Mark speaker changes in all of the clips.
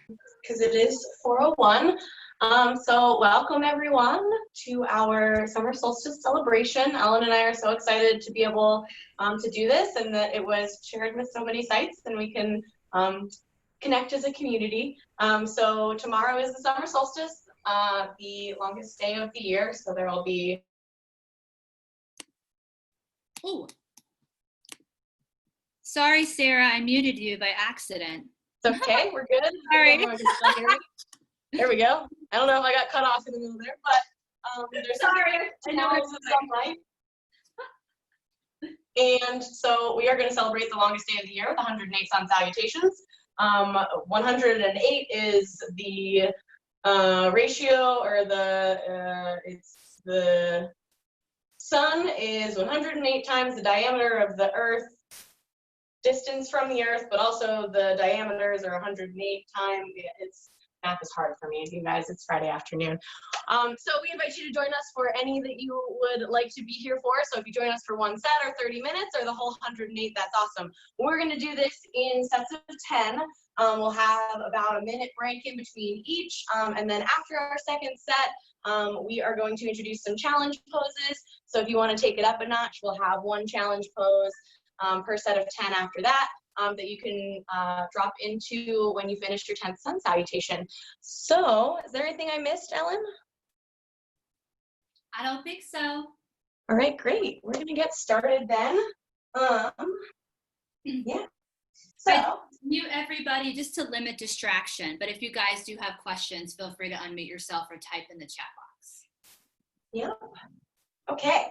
Speaker 1: because it is 4:01. So welcome everyone to our summer solstice celebration. Ellen and I are so excited to be able to do this, and that it was shared with so many sites and we can connect as a community. So tomorrow is the summer solstice, the longest day of the year. So there will be.
Speaker 2: Oh, sorry, Sarah, I muted you by accident.
Speaker 1: It's okay, we're good.
Speaker 2: Sorry.
Speaker 1: There we go. I don't know if I got cut off in the middle there, but there's
Speaker 2: Sorry.
Speaker 1: I know it's sunlight. And so we are going to celebrate the longest day of the year with 108 sun salutations. 108 is the ratio, or it's the sun is 108 times the diameter of the Earth, distance from the Earth, but also the diameters are 108 times. Math is hard for me, you guys. It's Friday afternoon. So we invite you to join us for any that you would like to be here for. So if you join us for one set or 30 minutes or the whole 108, that's awesome. We're going to do this in sets of 10. We'll have about a minute break in between each. And then after our second set, we are going to introduce some challenge poses. So if you want to take it up a notch, we'll have one challenge pose per set of 10 after that. That you can drop into when you finish your 10th sun salutation. So, is there anything I missed, Ellen?
Speaker 2: I don't think so.
Speaker 1: All right, great. We're gonna get started then. Yeah. So,
Speaker 2: mute everybody just to limit distraction. But if you guys do have questions, feel free to unmute yourself or type in the chat box.
Speaker 1: Yep. Okay.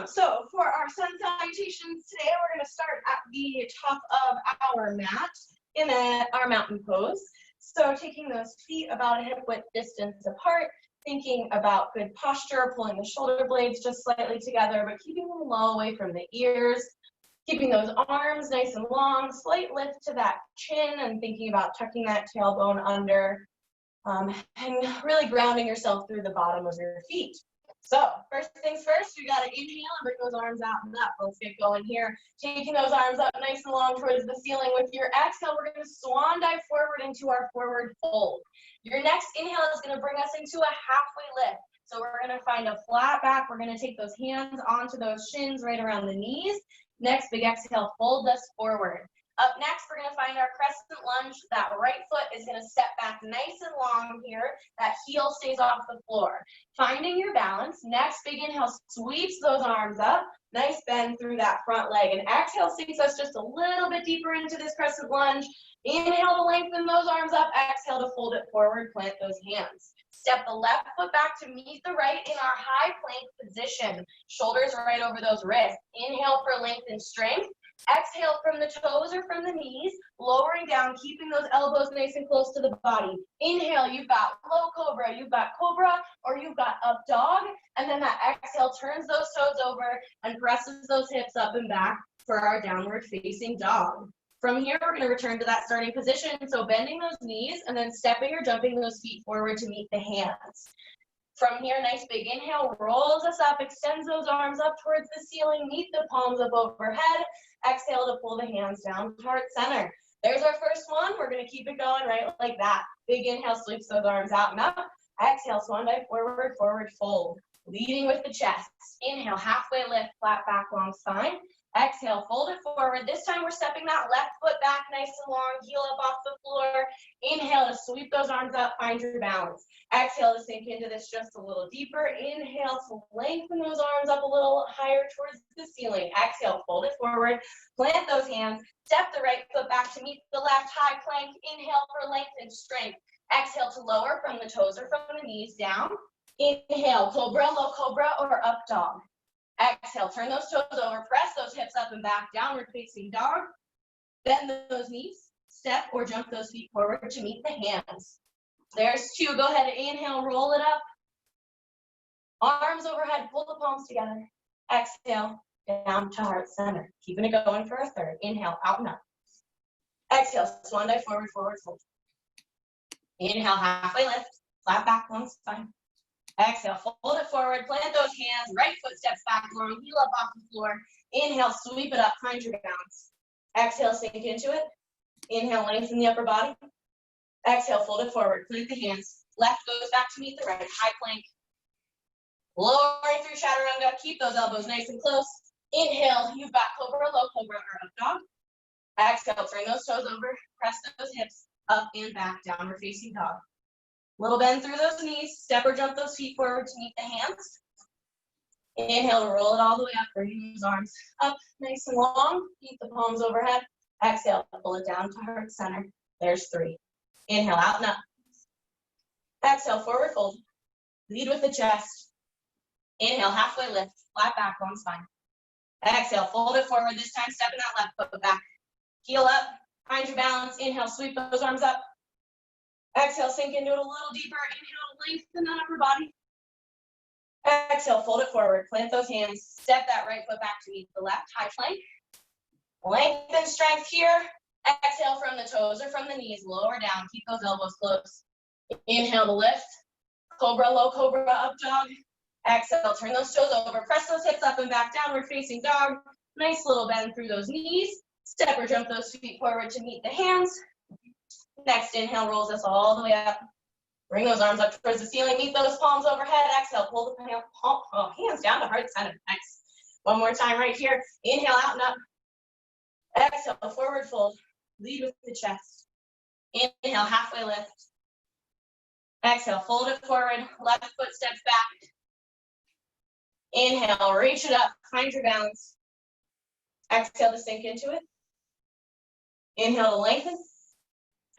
Speaker 1: So for our sun salutations today, we're going to start at the top of our mat in our mountain pose. So taking those feet about a hip width distance apart, thinking about good posture, pulling the shoulder blades just slightly together, but keeping them low away from the ears, keeping those arms nice and long, slight lift to that chin, and thinking about tucking that tailbone under, and really grounding yourself through the bottom of your feet. So first things first, we got to inhale and bring those arms out and up. Let's get going here. Taking those arms up nice and long towards the ceiling. With your exhale, we're going to swan dive forward into our forward fold. Your next inhale is going to bring us into a halfway lift. So we're going to find a flat back. We're going to take those hands onto those shins right around the knees. Next, big exhale, fold us forward. Up next, we're going to find our crescent lunge. That right foot is going to step back nice and long here. That heel stays off the floor. Finding your balance. Next, big inhale sweeps those arms up. Nice bend through that front leg. And exhale sinks us just a little bit deeper into this crescent lunge. Inhale to lengthen those arms up. Exhale to fold it forward. Plant those hands. Step the left foot back to meet the right in our high plank position. Shoulders right over those wrists. Inhale for length and strength. Exhale from the toes or from the knees, lowering down, keeping those elbows nice and close to the body. Inhale, you've got low cobra, you've got cobra, or you've got up dog. And then that exhale turns those toes over and presses those hips up and back for our downward facing dog. From here, we're going to return to that starting position. So bending those knees and then stepping or jumping those feet forward to meet the hands. From here, nice big inhale, rolls us up, extends those arms up towards the ceiling, meet the palms up overhead. Exhale to pull the hands down to heart center. There's our first one. We're going to keep it going right like that. Big inhale, sweeps those arms out and up. Exhale, swan dive forward, forward fold. Leading with the chest. Inhale, halfway lift, flat back, long spine. Exhale, fold it forward. This time we're stepping that left foot back nice and long, heel up off the floor. Inhale to sweep those arms up, find your balance. Exhale to sink into this just a little deeper. Inhale to lengthen those arms up a little higher towards the ceiling. Exhale, fold it forward, plant those hands. Step the right foot back to meet the left high plank. Inhale for length and strength. Exhale to lower from the toes or from the knees down. Inhale, cobra, low cobra, or up dog. Exhale, turn those toes over, press those hips up and back, downward facing dog. Bend those knees, step or jump those feet forward to meet the hands. There's two. Go ahead and inhale, roll it up. Arms overhead, pull the palms together. Exhale, down to heart center. Keeping it going for a third. Inhale, out and up. Exhale, swan dive forward, forward fold. Inhale, halfway lift, flat back, long spine. Exhale, fold it forward, plant those hands, right foot steps back long, heel up off the floor. Inhale, sweep it up, find your balance. Exhale, sink into it. Inhale, lengthen the upper body. Exhale, fold it forward, plant the hands. Left goes back to meet the right, high plank. Lowering through chaturanga, keep those elbows nice and close. Inhale, you've got cobra, low cobra, or up dog. Exhale, turn those toes over, press those hips up and back, downward facing dog. Little bend through those knees, step or jump those feet forward to meet the hands. Inhale, roll it all the way up, bring those arms up, nice and long, keep the palms overhead. Exhale, pull it down to heart center. There's 3. Inhale, out and up. Exhale, forward fold. Lead with the chest. Inhale, halfway lift, flat back, long spine. Exhale, fold it forward. This time, step in that left foot back. Heel up, find your balance. Inhale, sweep those arms up. Exhale, sink into it a little deeper. Inhale, lengthen that upper body. Exhale, fold it forward. Plant those hands. Step that right foot back to meet the left, high plank. Lengthen strength here. Exhale from the toes or from the knees. Lower down. Keep those elbows close. Inhale to lift. Cobra, low cobra, up dog. Exhale, turn those toes over. Press those hips up and back, downward facing dog. Nice little bend through those knees. Step or jump those feet forward to meet the hands. Next inhale rolls us all the way up. Bring those arms up towards the ceiling. Meet those palms overhead. Exhale, pull the hands down to heart center. Nice. One more time right here. Inhale, out and up. Exhale, forward fold. Lead with the chest. Inhale, halfway lift. Exhale, fold it forward. Left foot steps back. Inhale, reach it up. Find your balance. Exhale to sink into it. Inhale to lengthen.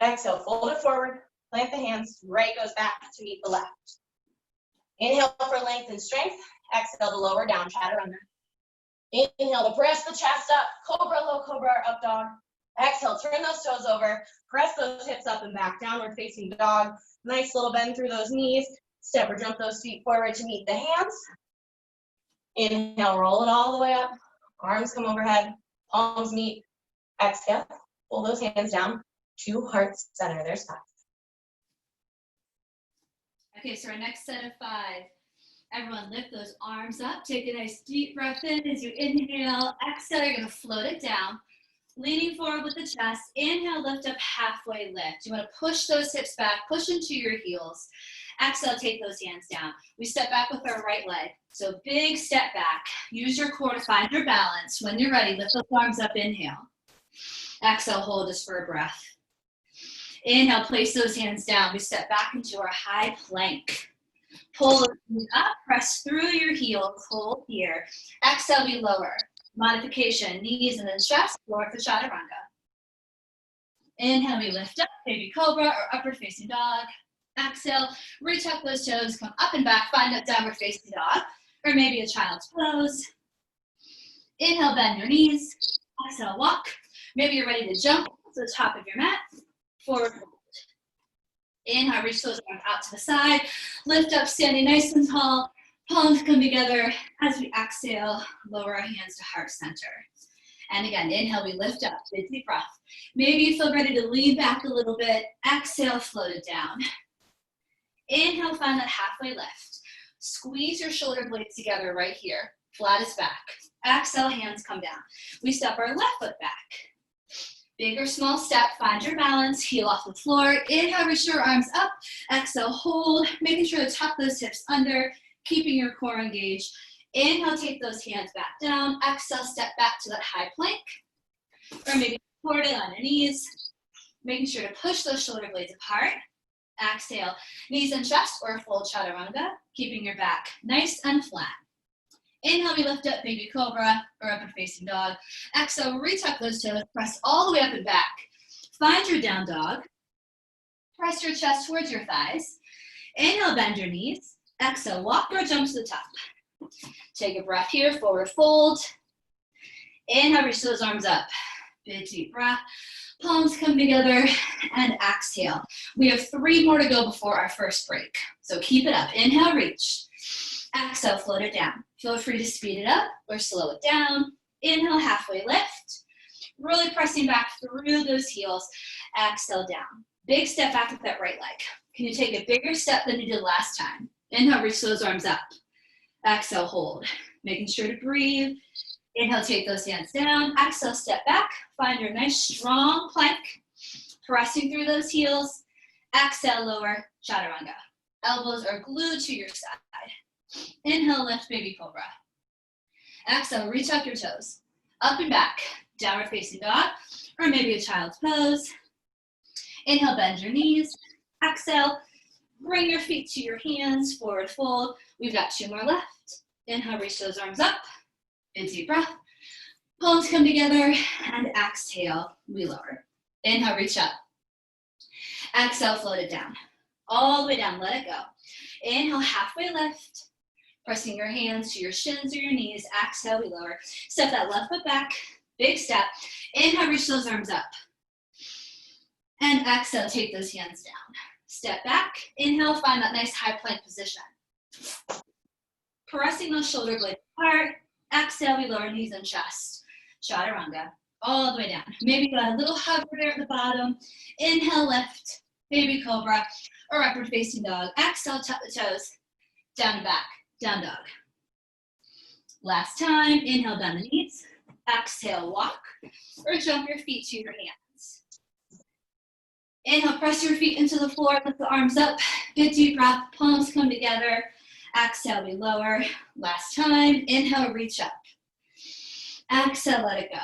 Speaker 1: Exhale, fold it forward. Plant the hands. Right goes back to meet the left. Inhale for length and strength. Exhale to lower down, chaturanga. Inhale to press the chest up. Cobra, low cobra, or up dog. Exhale, turn those toes over. Press those hips up and back, downward facing dog. Nice little bend through those knees. Step or jump those feet forward to meet the hands. Inhale, roll it all the way up. Arms come overhead. Palms meet. Exhale, pull those hands down to heart center. There's 5.
Speaker 2: Okay, so our next set of 5. Everyone lift those arms up. Take a nice deep breath in as you inhale. Exhale, you're going to float it down. Leaning forward with the chest. Inhale, lift up, halfway lift. You want to push those hips back, push into your heels. Exhale, take those hands down. We step back with our right leg. So big step back. Use your core to find your balance. When you're ready, lift those arms up, inhale. Exhale, hold just for a breath. Inhale, place those hands down. We step back into our high plank. Pull those feet up, press through your heels, hold here. Exhale, we lower. Modification, knees and then chest, lower for chaturanga. Inhale, we lift up, baby cobra or upward facing dog. Exhale, retuck those toes, come up and back, find that downward facing dog, or maybe a child's pose. Inhale, bend your knees. Exhale, walk. Maybe you're ready to jump to the top of your mat. Forward fold. Inhale, reach those arms out to the side. Lift up, standing nice and tall. Palms come together. As we exhale, lower our hands to heart center. And again, inhale, we lift up, big deep breath. Maybe you feel ready to lean back a little bit. Exhale, float it down. Inhale, find that halfway lift. Squeeze your shoulder blades together right here. Flat as back. Exhale, hands come down. We step our left foot back. Big or small step, find your balance, heel off the floor. Inhale, reach your arms up. Exhale, hold, making sure to tuck those hips under, keeping your core engaged. Inhale, take those hands back down. Exhale, step back to that high plank. Or maybe support it on your knees. Making sure to push those shoulder blades apart. Exhale, knees and chest or full chaturanga, keeping your back nice and flat. Inhale, we lift up, baby cobra or upward facing dog. Exhale, retuck those toes, press all the way up and back. Find your down dog. Press your chest towards your thighs. Inhale, bend your knees. Exhale, walk or jump to the top. Take a breath here, forward fold. Inhale, reach those arms up. Big deep breath. Palms come together and exhale. We have 3 more to go before our first break. So keep it up. Inhale, reach. Exhale, float it down. Feel free to speed it up or slow it down. Inhale, halfway lift. Really pressing back through those heels. Exhale, down. Big step back with that right leg. Can you take a bigger step than you did last time? Inhale, reach those arms up. Exhale, hold. Making sure to breathe. Inhale, take those hands down. Exhale, step back. Find your nice strong plank. Pressing through those heels. Exhale, lower, chaturanga. Elbows are glued to your side. Inhale, lift, baby cobra. Exhale, reach out your toes. Up and back, downward facing dog, or maybe a child's pose. Inhale, bend your knees. Exhale, bring your feet to your hands, forward fold. We've got 2 more left. Inhale, reach those arms up. Big deep breath. Palms come together, and exhale, we lower. Inhale, reach up. Exhale, float it down. All the way down, let it go. Inhale, halfway lift. Pressing your hands to your shins or your knees. Exhale, we lower. Step that left foot back, big step. Inhale, reach those arms up. And exhale, take those hands down. Step back, inhale, find that nice high plank position. Pressing those shoulder blades apart. Exhale, we lower knees and chest. Chaturanga, all the way down. Maybe you got a little hover there at the bottom. Inhale, lift, baby cobra, or upward facing dog. Exhale, tuck the toes, down and back, down dog. Last time, inhale, bend the knees. Exhale, walk, or jump your feet to your hands. Inhale, press your feet into the floor, lift the arms up. Big deep breath, palms come together. Exhale, we lower. Last time, inhale, reach up. Exhale, let it go.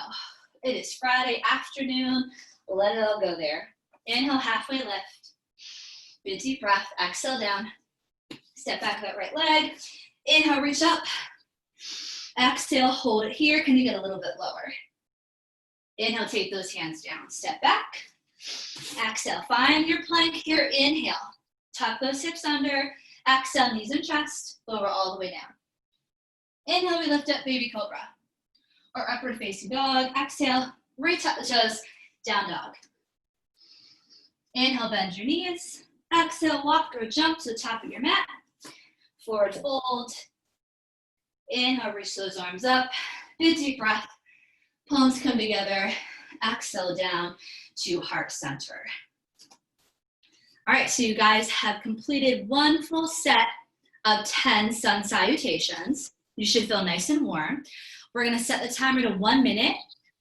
Speaker 2: It is Friday afternoon. Let it all go there. Inhale, halfway lift. Big deep breath, exhale down. Step back that right leg. Inhale, reach up. Exhale, hold it here. Can you get a little bit lower? Inhale, take those hands down. Step back. Exhale, find your plank here. Inhale, tuck those hips under. Exhale, knees and chest, lower all the way down. Inhale, we lift up, baby cobra, or upward facing dog. Exhale, reach up the toes, down dog. Inhale, bend your knees. Exhale, walk or jump to the top of your mat. Forward fold. Inhale, reach those arms up. Big deep breath. Palms come together. Exhale down to heart center. All right, so you guys have completed one full set of 10 sun salutations. You should feel nice and warm. We're gonna set the timer to 1 minute.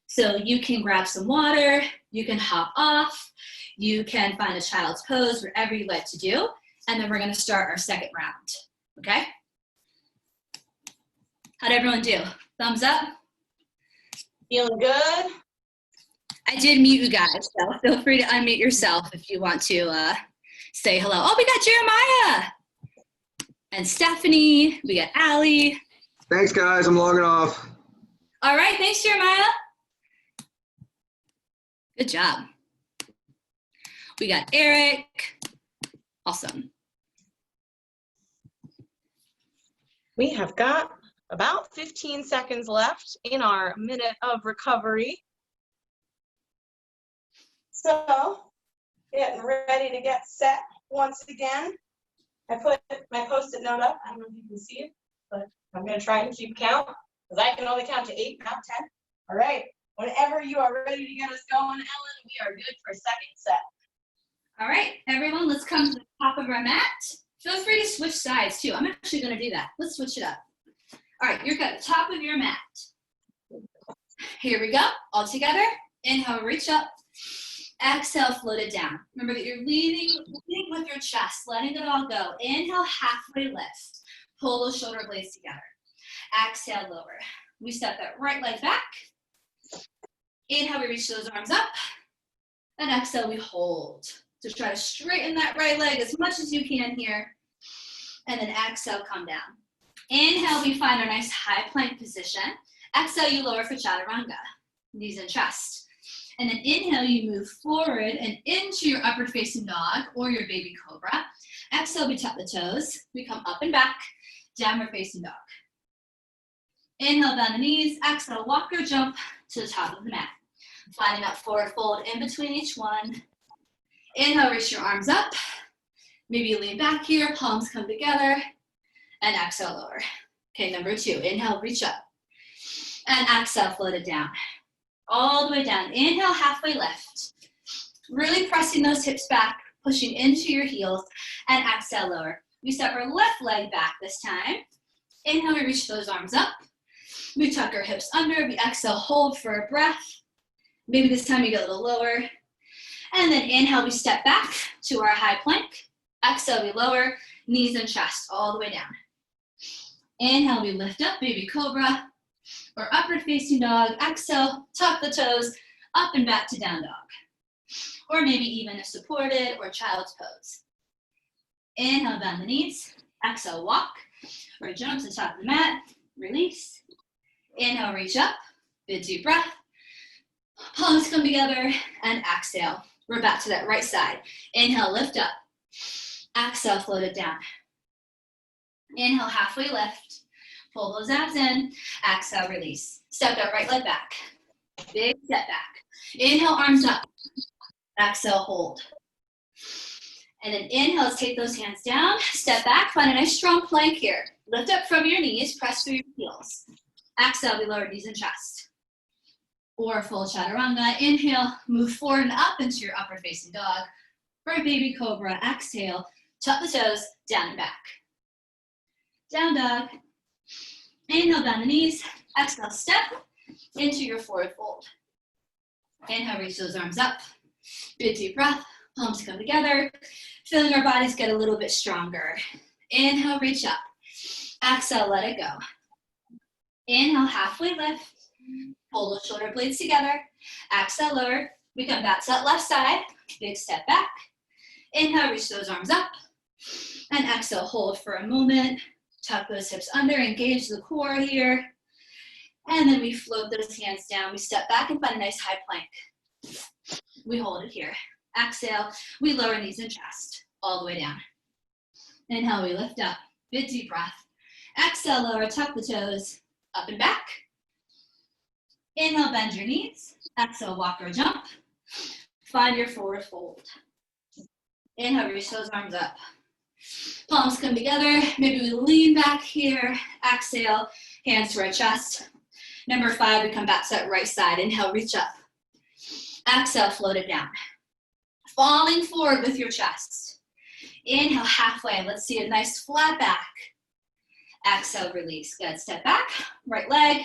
Speaker 2: So you can grab some water, you can hop off, you can find a child's pose, whatever you like to do. And then we're gonna start our second round, okay? How'd everyone do? Thumbs up?
Speaker 1: Feeling good?
Speaker 2: I did mute you guys, so feel free to unmute yourself if you want to say hello. Oh, we got Jeremiah and Stephanie. We got Allie.
Speaker 3: Thanks, guys. I'm logging off.
Speaker 2: All right. Thanks, Jeremiah. Good job. We got Eric. Awesome.
Speaker 1: We have got about 15 seconds left in our minute of recovery. So, getting ready to get set once again. I put my Post-it note up. I don't know if you can see it, but I'm going to try and keep count because I can only count to 8, not 10. All right. Whenever you are ready to get us going, Ellen, we are good for second set.
Speaker 2: All right, everyone, let's come to the top of our mat. Feel free to switch sides too. I'm actually going to do that. Let's switch it up. All right, you're at the top of your mat. Here we go. All together. Inhale, reach up. Exhale, float it down. Remember that you're leading with your chest, letting it all go. Inhale, halfway lift. Pull those shoulder blades together. Exhale, lower. We step that right leg back. Inhale, we reach those arms up. And exhale, we hold. So try to straighten that right leg as much as you can here. And then exhale, come down. Inhale, we find our nice high plank position. Exhale, you lower for chaturanga, knees and chest. And then inhale, you move forward and into your upward facing dog or your baby cobra. Exhale, we tuck the toes. We come up and back, downward facing dog. Inhale, bend the knees. Exhale, walk or jump to the top of the mat. Finding that forward fold in between each one. Inhale, reach your arms up. Maybe you lean back here, palms come together. And exhale, lower. Okay, number 2, inhale, reach up. And exhale, float it down. All the way down. Inhale, halfway lift. Really pressing those hips back, pushing into your heels. And exhale, lower. We step our left leg back this time. Inhale, we reach those arms up. We tuck our hips under. We exhale, hold for a breath. Maybe this time you get a little lower. And then inhale, we step back to our high plank. Exhale, we lower, knees and chest all the way down. Inhale, we lift up, baby cobra, or upward facing dog. Exhale, tuck the toes, up and back to down dog. Or maybe even a supported or child's pose. Inhale, bend the knees. Exhale, walk or jump to the top of the mat. Release. Inhale, reach up. Big deep breath. Palms come together and exhale. We're back to that right side. Inhale, lift up. Exhale, float it down. Inhale, halfway lift. Pull those abs in. Exhale, release. Step that right leg back. Big step back. Inhale, arms up. Exhale, hold. And then inhale, let's take those hands down. Step back, find a nice strong plank here. Lift up from your knees, press through your heels. Exhale, we lower knees and chest. Or full chaturanga. Inhale, move forward and up into your upward facing dog. For a baby cobra, exhale, tuck the toes, down and back. Down dog. Inhale, bend the knees. Exhale, step into your forward fold. Inhale, reach those arms up. Big deep breath, palms come together. Feeling our bodies get a little bit stronger. Inhale, reach up. Exhale, let it go. Inhale, halfway lift. Pull those shoulder blades together. Exhale, lower. We come back to that left side. Big step back. Inhale, reach those arms up. And exhale, hold for a moment. Tuck those hips under, engage the core here. And then we float those hands down. We step back and find a nice high plank. We hold it here. Exhale, we lower knees and chest all the way down. Inhale, we lift up. Big deep breath. Exhale, lower, tuck the toes, up and back. Inhale, bend your knees. Exhale, walk or jump. Find your forward fold. Inhale, reach those arms up. Palms come together. Maybe we lean back here. Exhale, hands to our chest. Number 5, we come back to that right side. Inhale, reach up. Exhale, float it down. Falling forward with your chest. Inhale, halfway. Let's see a nice flat back. Exhale, release. Good. Step back. Right leg.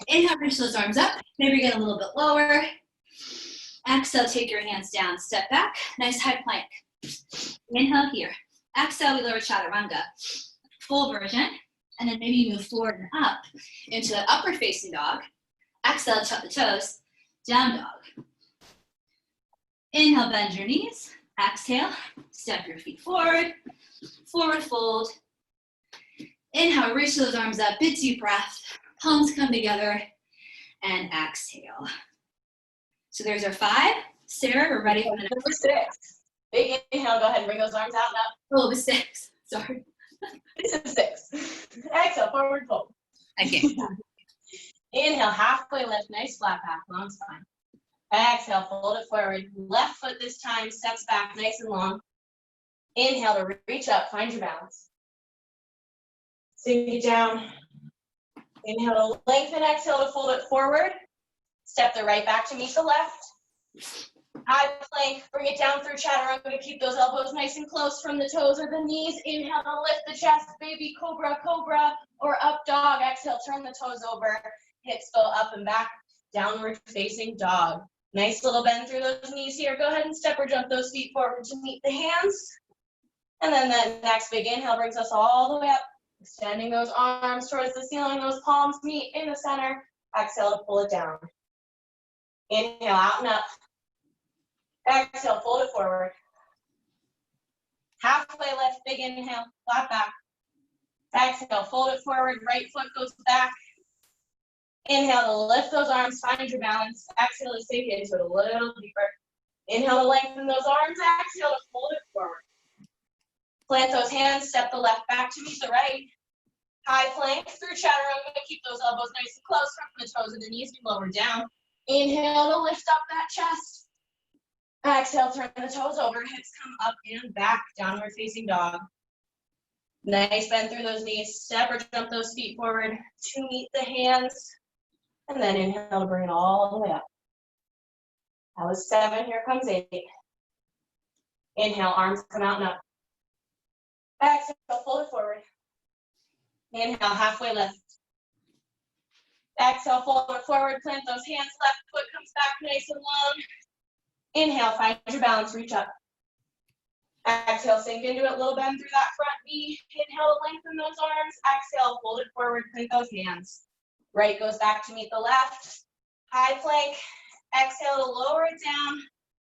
Speaker 2: Inhale, reach those arms up. Maybe get a little bit lower. Exhale, take your hands down. Step back. Nice high plank. Inhale here. Exhale, we lower chaturanga. Full version. And then maybe move forward and up into that upward facing dog. Exhale, tuck the toes. Down dog. Inhale, bend your knees. Exhale, step your feet forward. Forward fold. Inhale, reach those arms up. Big deep breath. Palms come together. And exhale. So there's our 5. Sarah, we're ready for the next.
Speaker 1: Number 6. Big inhale, go ahead and bring those arms out and up.
Speaker 2: Oh, it was 6. Sorry.
Speaker 1: This is 6. Exhale, forward fold.
Speaker 2: Okay.
Speaker 1: Inhale, halfway lift, nice flat back, long spine. Exhale, fold it forward. Left foot this time, steps back nice and long. Inhale to reach up, find your balance. Sink it down. Inhale to lengthen, exhale to fold it forward. Step the right back to meet the left. High plank, bring it down through chaturanga to keep those elbows nice and close from the toes or the knees. Inhale to lift the chest, baby cobra, cobra, or up dog. Exhale, turn the toes over. Hips go up and back, downward facing dog. Nice little bend through those knees here. Go ahead and step or jump those feet forward to meet the hands. And then the next big inhale brings us all the way up, extending those arms towards the ceiling. Those palms meet in the center. Exhale to pull it down. Inhale, out and up. Exhale, fold it forward. Halfway lift, big inhale, flat back. Exhale, fold it forward, right foot goes back. Inhale to lift those arms, find your balance. Exhale to sink into it a little deeper. Inhale to lengthen those arms, exhale to fold it forward. Plant those hands, step the left back to meet the right. High plank through chaturanga, keep those elbows nice and close from the toes and the knees be lower down. Inhale to lift up that chest. Exhale, turn the toes over, hips come up and back, downward facing dog. Nice bend through those knees, step or jump those feet forward to meet the hands. And then inhale to bring it all the way up. That was 7, here comes 8. Inhale, arms come out and up. Exhale, fold it forward. Inhale, halfway lift. Exhale, fold it forward, plant those hands, left foot comes back nice and long. Inhale, find your balance, reach up. Exhale, sink into it, little bend through that front knee. Inhale, lengthen those arms. Exhale, fold it forward, plant those hands. Right goes back to meet the left. High plank. Exhale to lower it down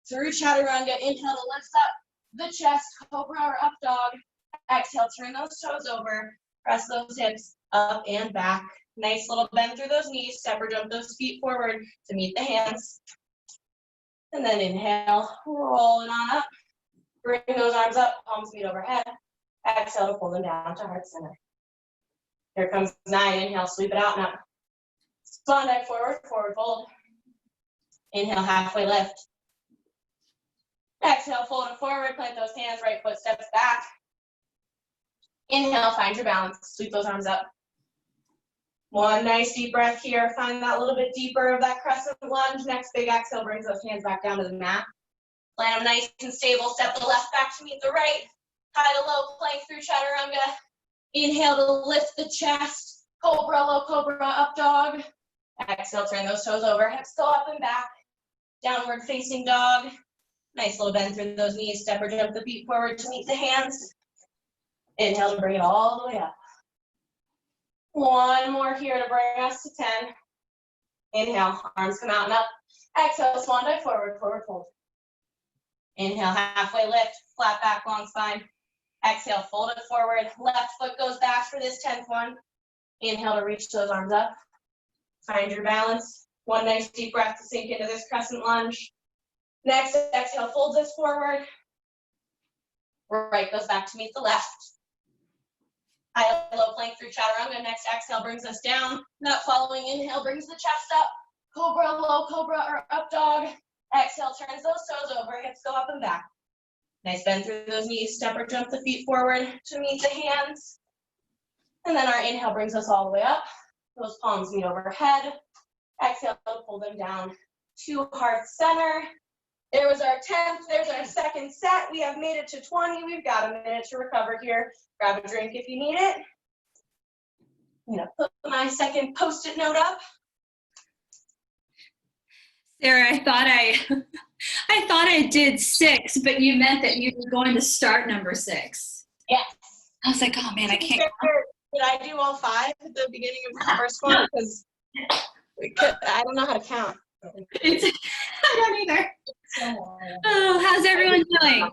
Speaker 1: through chaturanga. Inhale to lift up the chest, cobra or up dog. Exhale, turn those toes over. Press those hips up and back. Nice little bend through those knees. Step or jump those feet forward to meet the hands. And then inhale, roll it on up. Bring those arms up, palms meet overhead. Exhale to pull them down to heart center. Here comes 9. Inhale, sweep it out and up. Swan dive forward, forward fold. Inhale, halfway lift. Exhale, fold it forward, plant those hands, right foot steps back. Inhale, find your balance, sweep those arms up. One nice deep breath here. Find that little bit deeper of that crescent lunge. Next big exhale brings those hands back down to the mat. Plant them nice and stable. Step the left back to meet the right. High to low plank through chaturanga. Inhale to lift the chest. Cobra, low cobra, up dog. Exhale, turn those toes over. Hips go up and back. Downward facing dog. Nice little bend through those knees. Step or jump the feet forward to meet the hands. Inhale to bring it all the way up. One more here to bring us to 10. Inhale, arms come out and up. Exhale, swan dive forward, forward fold. Inhale, halfway lift, flat back, long spine. Exhale, fold it forward. Left foot goes back for this 10th one. Inhale to reach those arms up. Find your balance. One nice deep breath to sink into this crescent lunge. Next, exhale, fold this forward. Right goes back to meet the left. High low plank through chaturanga. Next exhale brings us down. That following inhale brings the chest up. Cobra, low cobra, or up dog. Exhale, turns those toes over, hips go up and back. Nice bend through those knees, step or jump the feet forward to meet the hands. And then our inhale brings us all the way up. Those palms meet overhead. Exhale, pull them down to heart center. There was our 10th, there's our second set. We have made it to 20. We've got a minute to recover here. Grab a drink if you need it. I'm gonna put my second Post-it note up.
Speaker 2: Sarah, I thought I did 6, but you meant that you were going to start number 6.
Speaker 1: Yes.
Speaker 2: I was like, oh man, I can't.
Speaker 1: Did I do all 5 at the beginning of the first one? Because I don't know how to count.
Speaker 2: I don't either. Oh, how's everyone doing?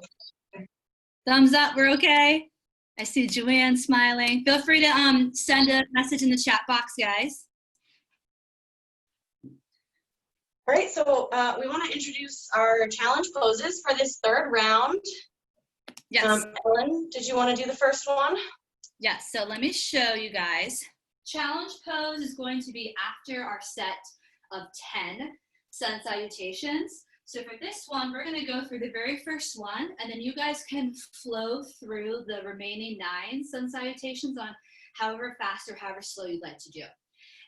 Speaker 2: Thumbs up, we're okay? I see Joanne smiling. Feel free to send a message in the chat box, guys.
Speaker 1: All right, so we want to introduce our challenge poses for this 3rd round.
Speaker 2: Yes.
Speaker 1: Ellen, did you want to do the first one?
Speaker 2: Yes, so let me show you guys. Challenge pose is going to be after our set of 10 sun salutations. So for this one, we're going to go through the very first one, and then you guys can flow through the remaining 9 sun salutations on however fast or however slow you'd like to do.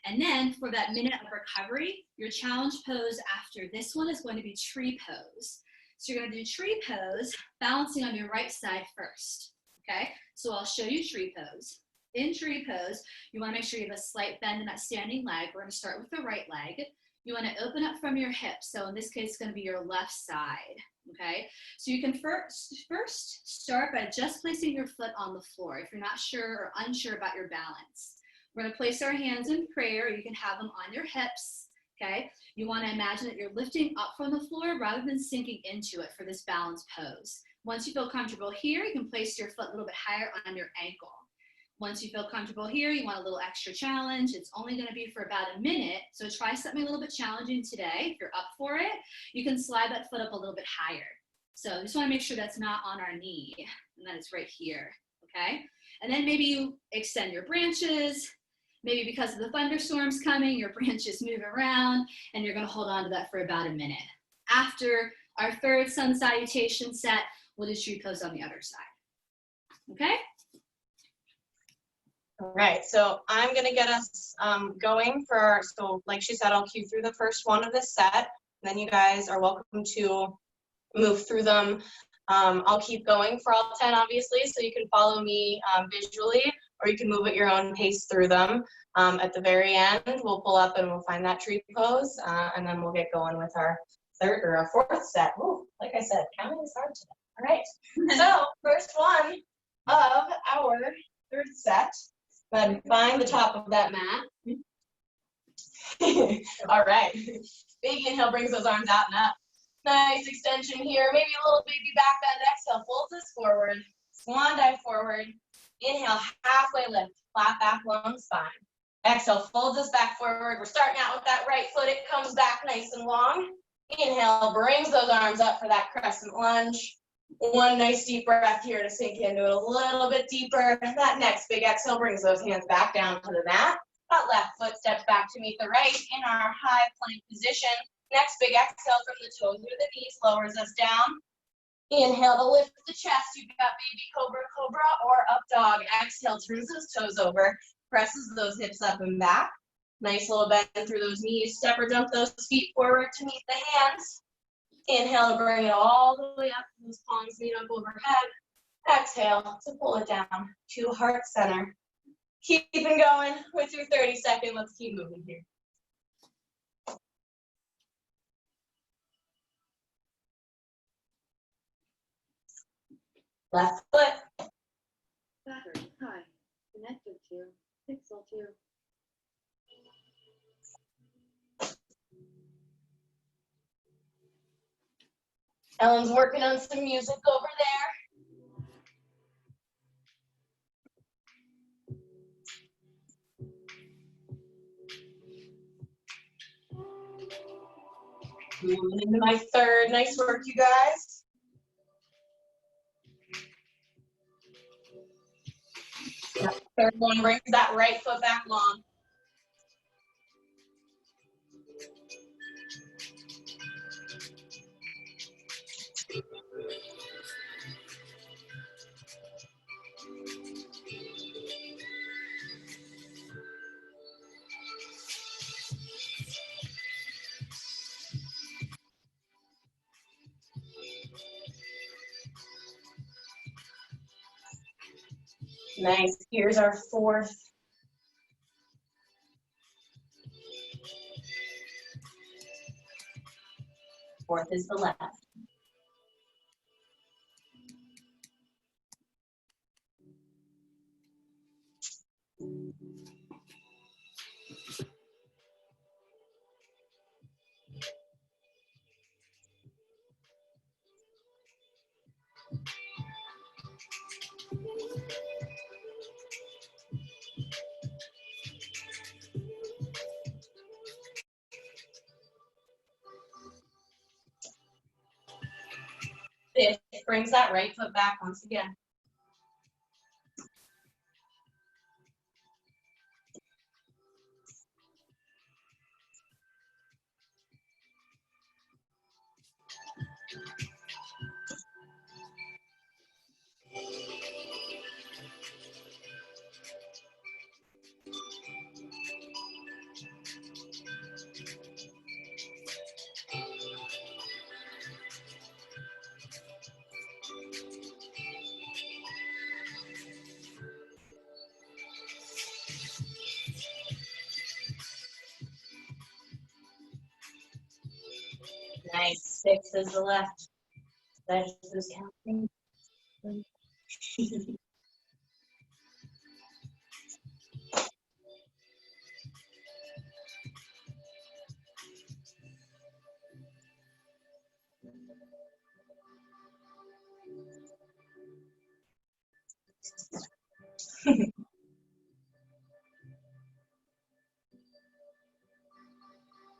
Speaker 2: And then for that minute of recovery, your challenge pose after this one is going to be tree pose. So you're going to do tree pose, balancing on your right side first, okay? So I'll show you tree pose. In tree pose, you want to make sure you have a slight bend in that standing leg. We're going to start with the right leg. You want to open up from your hips. So in this case, it's going to be your left side, okay? So you can first start by just placing your foot on the floor if you're not sure or unsure about your balance. We're going to place our hands in prayer. You can have them on your hips, okay? You want to imagine that you're lifting up from the floor rather than sinking into it for this balance pose. Once you feel comfortable here, you can place your foot a little bit higher on your ankle. Once you feel comfortable here, you want a little extra challenge. It's only going to be for about a minute, so try something a little bit challenging today. If you're up for it, you can slide that foot up a little bit higher. So just want to make sure that's not on our knee and that it's right here, okay? And then maybe you extend your branches. Maybe because of the thunderstorms coming, your branches move around, and you're going to hold on to that for about a minute. After our 3rd sun salutation set, we'll do tree pose on the other side. Okay?
Speaker 1: All right, so I'm going to get us going for, so like she said, I'll cue through the first one of this set. Then you guys are welcome to move through them. I'll keep going for all 10, obviously, so you can follow me visually, or you can move at your own pace through them. At the very end, we'll pull up and we'll find that tree pose, and then we'll get going with our third or our fourth set. Ooh, like I said, counting is hard today. All right. So first one of our third set. Go ahead and find the top of that mat. All right. Big inhale brings those arms out and up. Nice extension here. Maybe a little baby back bend. Exhale, fold this forward. Swan dive forward. Inhale, halfway lift. Flat back, long spine. Exhale, fold this back forward. We're starting out with that right foot. It comes back nice and long. Inhale, brings those arms up for that crescent lunge. One nice deep breath here to sink into it a little bit deeper. That next big exhale brings those hands back down to the mat. That left foot steps back to meet the right in our high plank position. Next big exhale from the toes or the knees lowers us down. Inhale to lift the chest. You've got baby cobra, cobra, or up dog. Exhale, turns those toes over, presses those hips up and back. Nice little bend through those knees. Step or jump those feet forward to meet the hands. Inhale to bring it all the way up. Those palms meet up overhead. Exhale to pull it down to heart center. Keeping going with your 30-second. Let's keep moving here. Left foot.
Speaker 4: Battery high. Connected to Pixel 2.
Speaker 1: Ellen's working on some music over there. Moving into my third. Nice work, you guys. That third one brings that right foot back long. Nice. Here's our fourth. Fourth is the left. Fifth brings that right foot back once again. Nice. Sixth is the left. That is counting.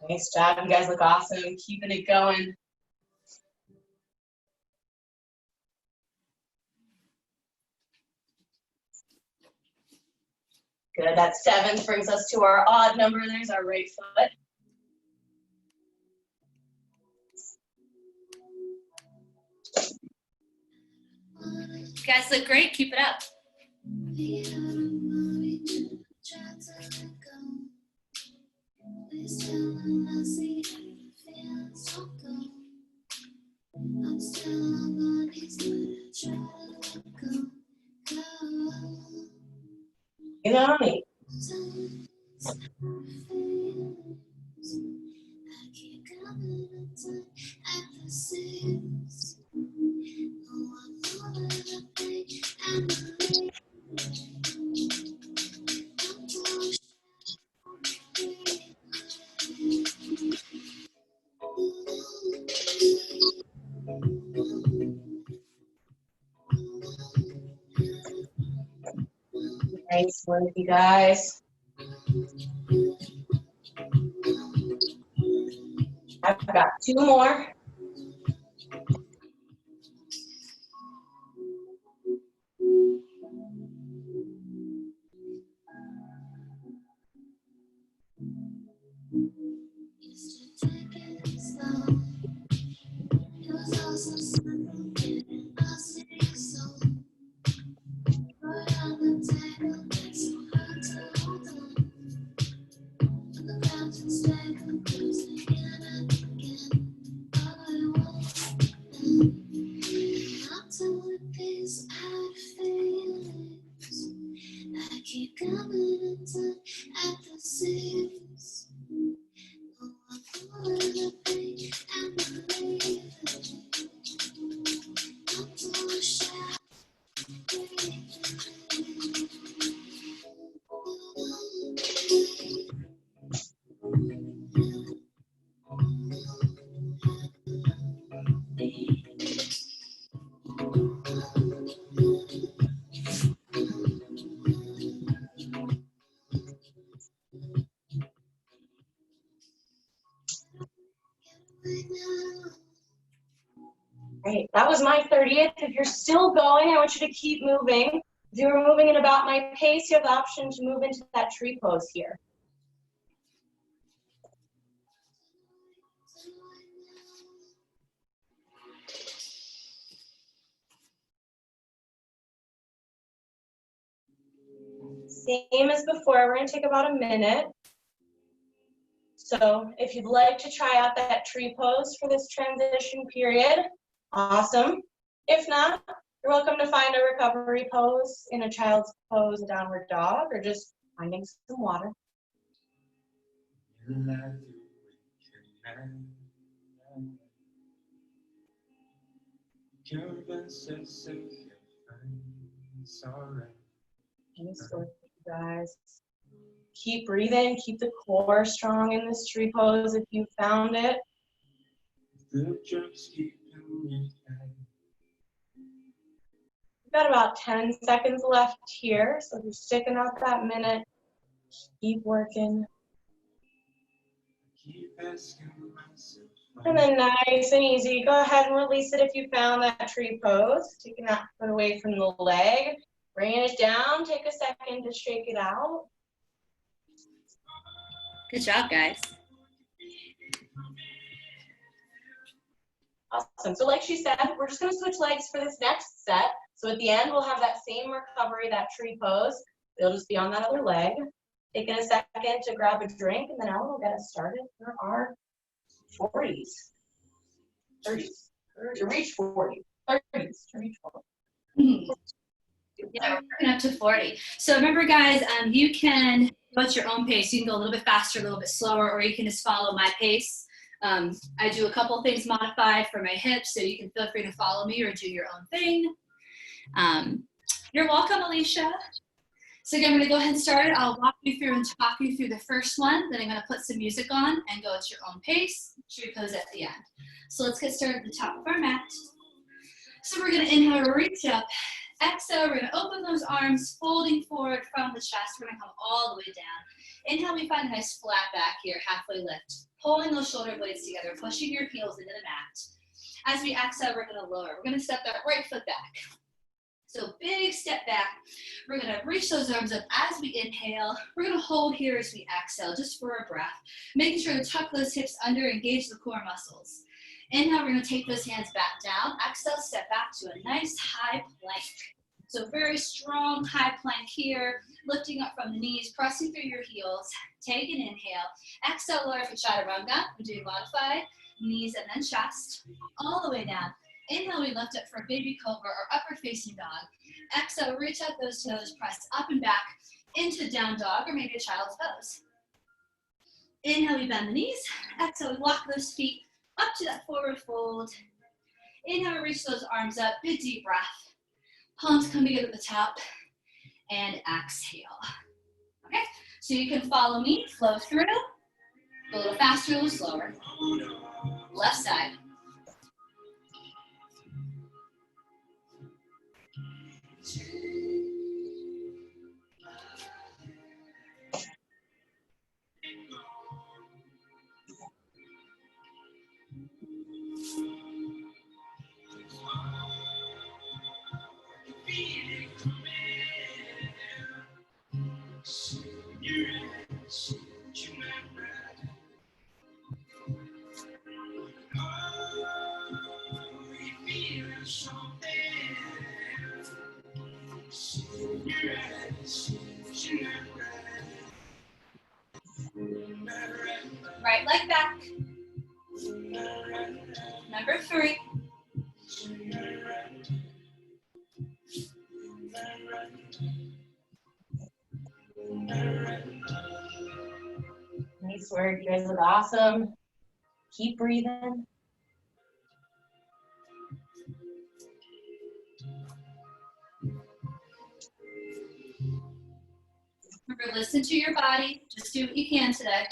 Speaker 1: Nice job. You guys look awesome. Keeping it going. Good. That seventh brings us to our odd number. There's our right foot.
Speaker 2: You guys look great. Keep it up.
Speaker 1: You know me. Nice work, you guys. I've got 2 more. Great, that was my 30th. If you're still going, I want you to keep moving. If you were moving at about my pace, you have the option to move into that tree pose here. Same as before, we're gonna take about a minute. So if you'd like to try out that tree pose for this transition period, awesome. If not, you're welcome to find a recovery pose in a child's pose, a downward dog, or just finding some water. Nice work, you guys. Keep breathing, keep the core strong in this tree pose if you found it. We've got about 10 seconds left here, so if you're sticking out that minute, keep working. And then nice and easy, go ahead and release it if you found that tree pose. Taking that foot away from the leg, bringing it down, take a second to shake it out.
Speaker 2: Good job, guys.
Speaker 1: Awesome, so like she said, we're just gonna switch legs for this next set. So at the end, we'll have that same recovery, that tree pose. It'll just be on that other leg. Taking a second to grab a drink, and then Ellen will get us started for our 40s. 30s, to reach 40, 30s, to reach 40.
Speaker 2: Yeah, we're working up to 40. So remember, guys, you can go at your own pace. You can go a little bit faster, a little bit slower, or you can just follow my pace. I do a couple things modified for my hips, so you can feel free to follow me or do your own thing. You're welcome, Alicia. So again, I'm going to go ahead and start it. I'll walk you through and talk you through the first one. Then I'm going to put some music on and go at your own pace. Tree pose at the end. So let's get started at the top of our mat. So we're going to inhale, reach up. Exhale, we're going to open those arms, folding forward from the chest. We're going to come all the way down. Inhale, we find a nice flat back here, halfway lift. Pulling those shoulder blades together, pushing your heels into the mat. As we exhale, we're going to lower. We're going to step that right foot back. So big step back. We're going to reach those arms up as we inhale. We're going to hold here as we exhale, just for a breath. Making sure to tuck those hips under, engage the core muscles. Inhale, we're going to take those hands back down. Exhale, step back to a nice high plank. So very strong high plank here. Lifting up from the knees, pressing through your heels. Take an inhale. Exhale, lower for chaturanga. We're doing modified. Knees and then chest. All the way down. Inhale, we lift up for baby cobra or upward facing dog. Exhale, reach out those toes, press up and back into down dog or maybe a child's pose. Inhale, we bend the knees. Exhale, we walk those feet up to that forward fold. Inhale, we reach those arms up, big deep breath. Palms come together at the top and exhale. Okay, so you can follow me, flow through, a little faster, a little slower. Left side. Right leg back. Number 3.
Speaker 1: Nice work. You guys look awesome. Keep breathing.
Speaker 2: Remember, listen to your body. Just do what you can today.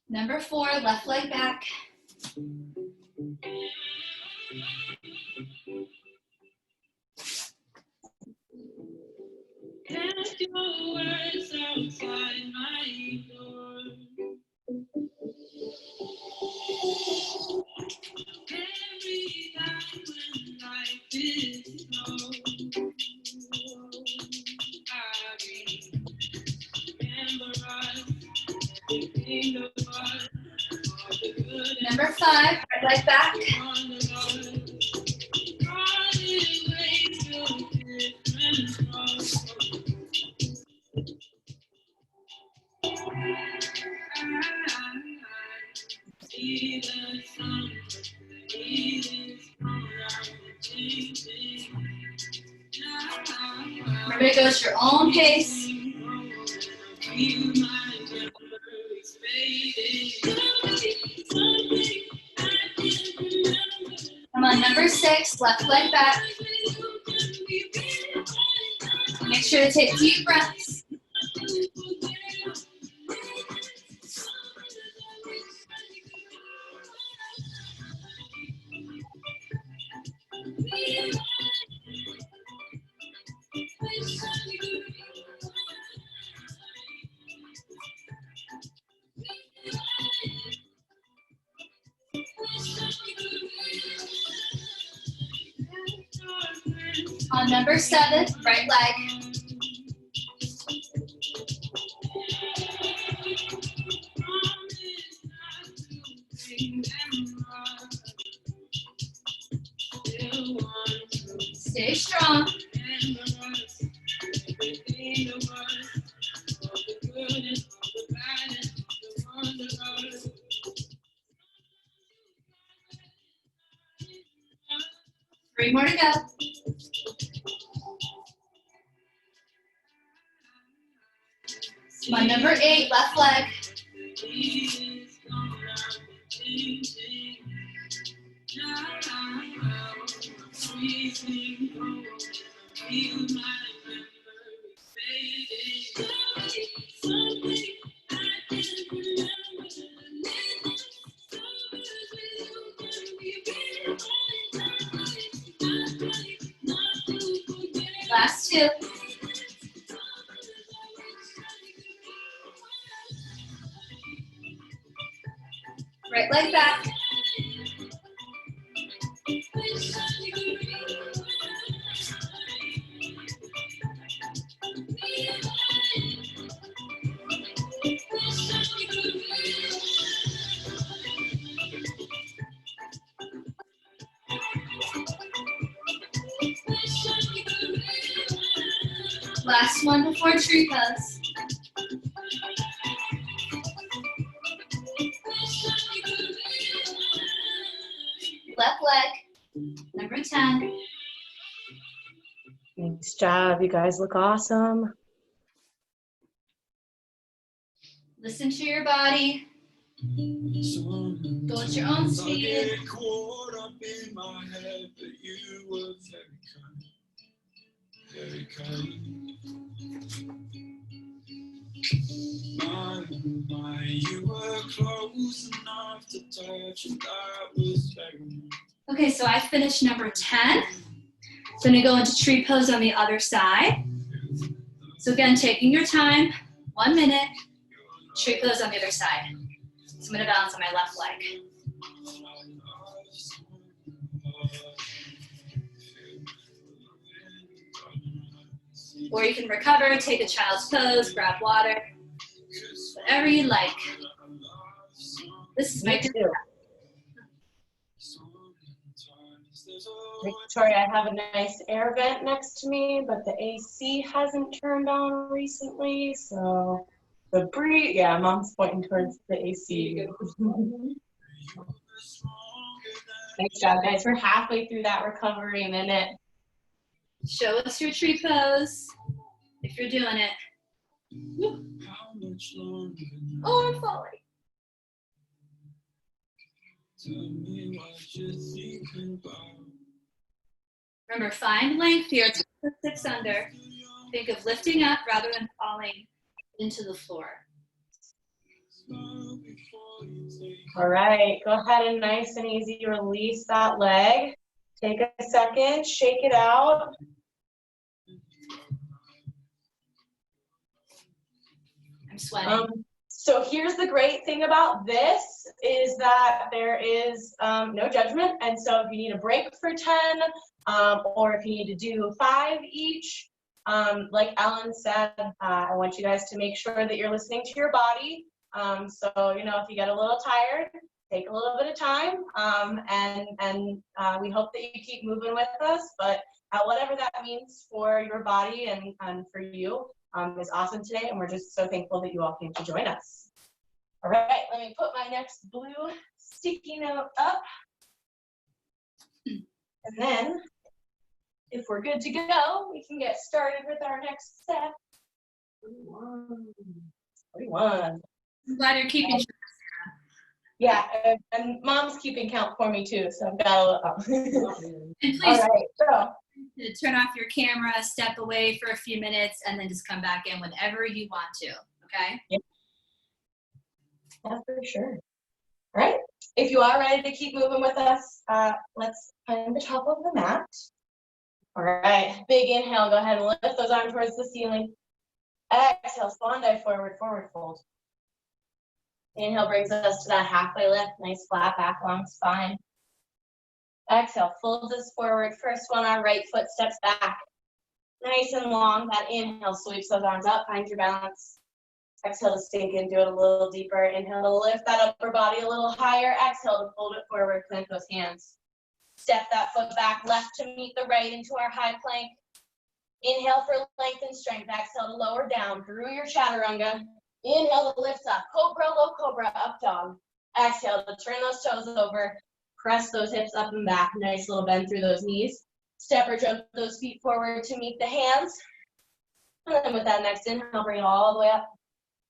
Speaker 2: Number 4, left leg back.
Speaker 5: Cast your words outside my door. Every time when life is slow, I remember us, think of us, all the good and
Speaker 2: Number 5, right leg back.
Speaker 5: on the Lord. Running away to different roads. See the sun, see this changing.
Speaker 2: Remember to go at your own pace.
Speaker 5: Feel my memories fading.
Speaker 2: Come on, number 6, left leg back. Make sure to take deep breaths. On number 7, right leg. Stay strong. Three more to go. On number 8, left leg. Last 2. Right leg back. Last one before tree pose. Left leg, number 10.
Speaker 1: Nice job. You guys look awesome.
Speaker 2: Listen to your body. Go at your own speed.
Speaker 5: Caught up in my head, but you were very kind. My, you were close enough to touch, and that was very nice.
Speaker 2: Okay, so I finished number 10. So I'm gonna go into tree pose on the other side. So again, taking your time, 1 minute, tree pose on the other side. So I'm gonna balance on my left leg. Or you can recover, take a child's pose, grab water, whatever you like. This is my
Speaker 1: Me too. Victoria, I have a nice air vent next to me, but the AC hasn't turned on recently, so the breeze, yeah, Mom's pointing towards the AC. Nice job, guys. We're halfway through that recovery minute.
Speaker 2: Show us your tree pose if you're doing it.
Speaker 5: How much longer now?
Speaker 2: Oh, I'm falling.
Speaker 5: Tell me what you're thinking about.
Speaker 2: Remember, find length here. 6 under. Think of lifting up rather than falling into the floor.
Speaker 1: All right, go ahead and nice and easy release that leg. Take a second, shake it out.
Speaker 2: I'm sweating.
Speaker 1: So here's the great thing about this is that there is no judgment. And so if you need a break for 10, or if you need to do 5 each, like Ellen said, I want you guys to make sure that you're listening to your body. So, you know, if you get a little tired, take a little bit of time, and we hope that you keep moving with us, but whatever that means for your body and for you is awesome today, and we're just so thankful that you all came to join us. All right, let me put my next blue sticky note up, and then if we're good to go, we can get started with our next step. 41.
Speaker 2: I'm glad you're keeping track.
Speaker 1: Yeah, and Mom's keeping count for me too, so I've got a little.
Speaker 2: And
Speaker 1: All
Speaker 2: please
Speaker 1: right, so
Speaker 2: turn off your camera, step away for a few minutes, and then just come back in whenever you want to, okay?
Speaker 1: yeah, for sure. All right, if you are ready to keep moving with us, let's find the top of the mat. All right, big inhale, go ahead and lift those arms towards the ceiling. Exhale, swan dive forward, forward fold. Inhale brings us to that halfway lift, nice flat back, long spine. Exhale, folds us forward. First one, our right foot steps back. Nice and long. That inhale sweeps those arms up, find your balance. Exhale to sink in, do it a little deeper. Inhale to lift that upper body a little higher. Exhale to fold it forward, plant those hands. Step that foot back, left to meet the right into our high plank. Inhale for length and strength. Exhale to lower down through your chaturanga. Inhale to lift up, cobra, low cobra, up dog. Exhale to turn those toes over, press those hips up and back. Nice little bend through those knees. Step or jump those feet forward to meet the hands. And then with that next inhale, bring it all the way up.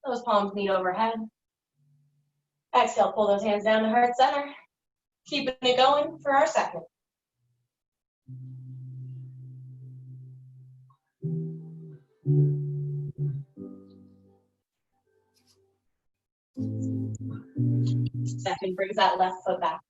Speaker 1: Those palms meet overhead. Exhale, pull those hands down to heart center. Keeping it going for our second. Second brings that left foot back.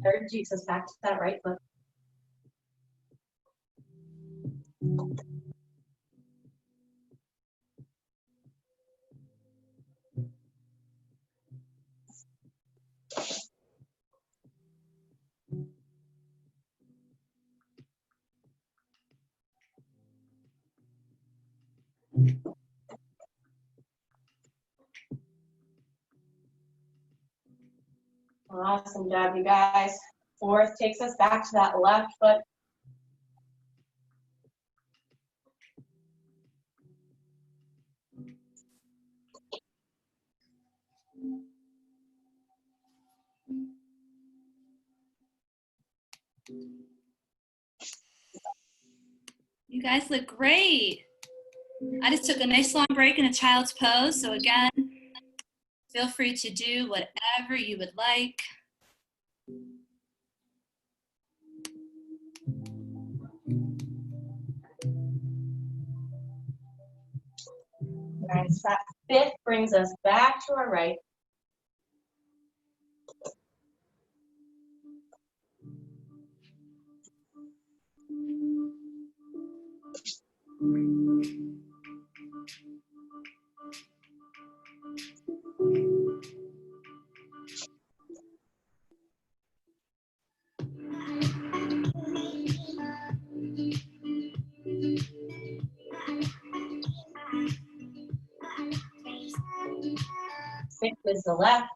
Speaker 1: Third Jesus back to that right foot. Awesome job, you guys. Fourth takes us back to that left foot.
Speaker 2: You guys look great. I just took a nice long break in a child's pose. So again, feel free to do whatever you would like.
Speaker 1: Nice. That fifth brings us back to our right. is the left.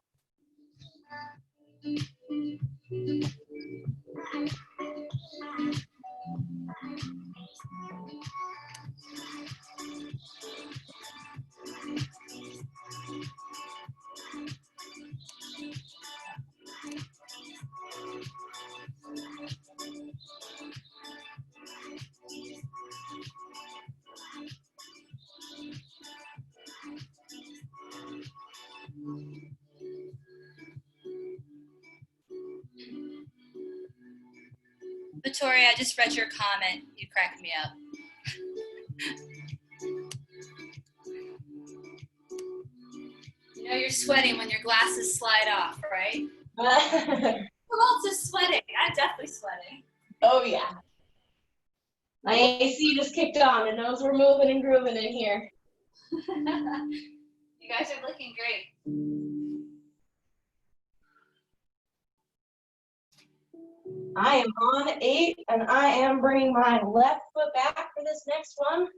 Speaker 2: Victoria, I just read your comment. You cracked me up. You know you're sweating when your glasses slide off, right? Who else is sweating? I'm definitely sweating.
Speaker 1: Oh yeah. My AC just kicked on and knows we're moving and grooving in here.
Speaker 2: You guys are looking great.
Speaker 1: I am on 8 and I am bringing my left foot back for this next one.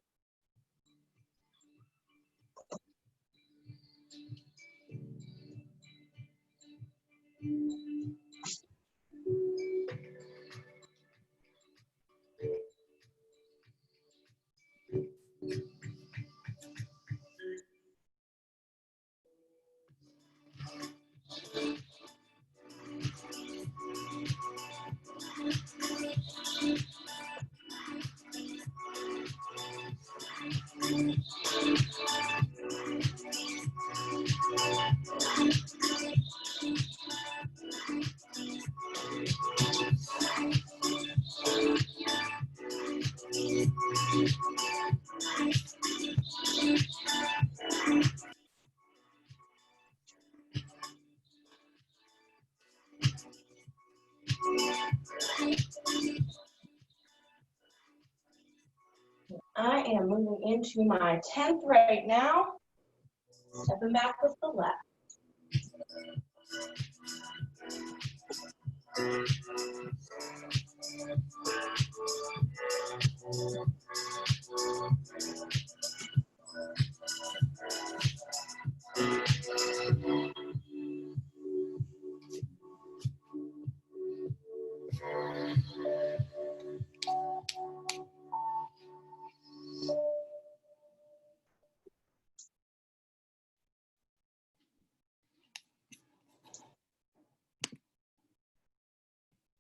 Speaker 1: I am moving into my 10th right now. Stepping back with the left.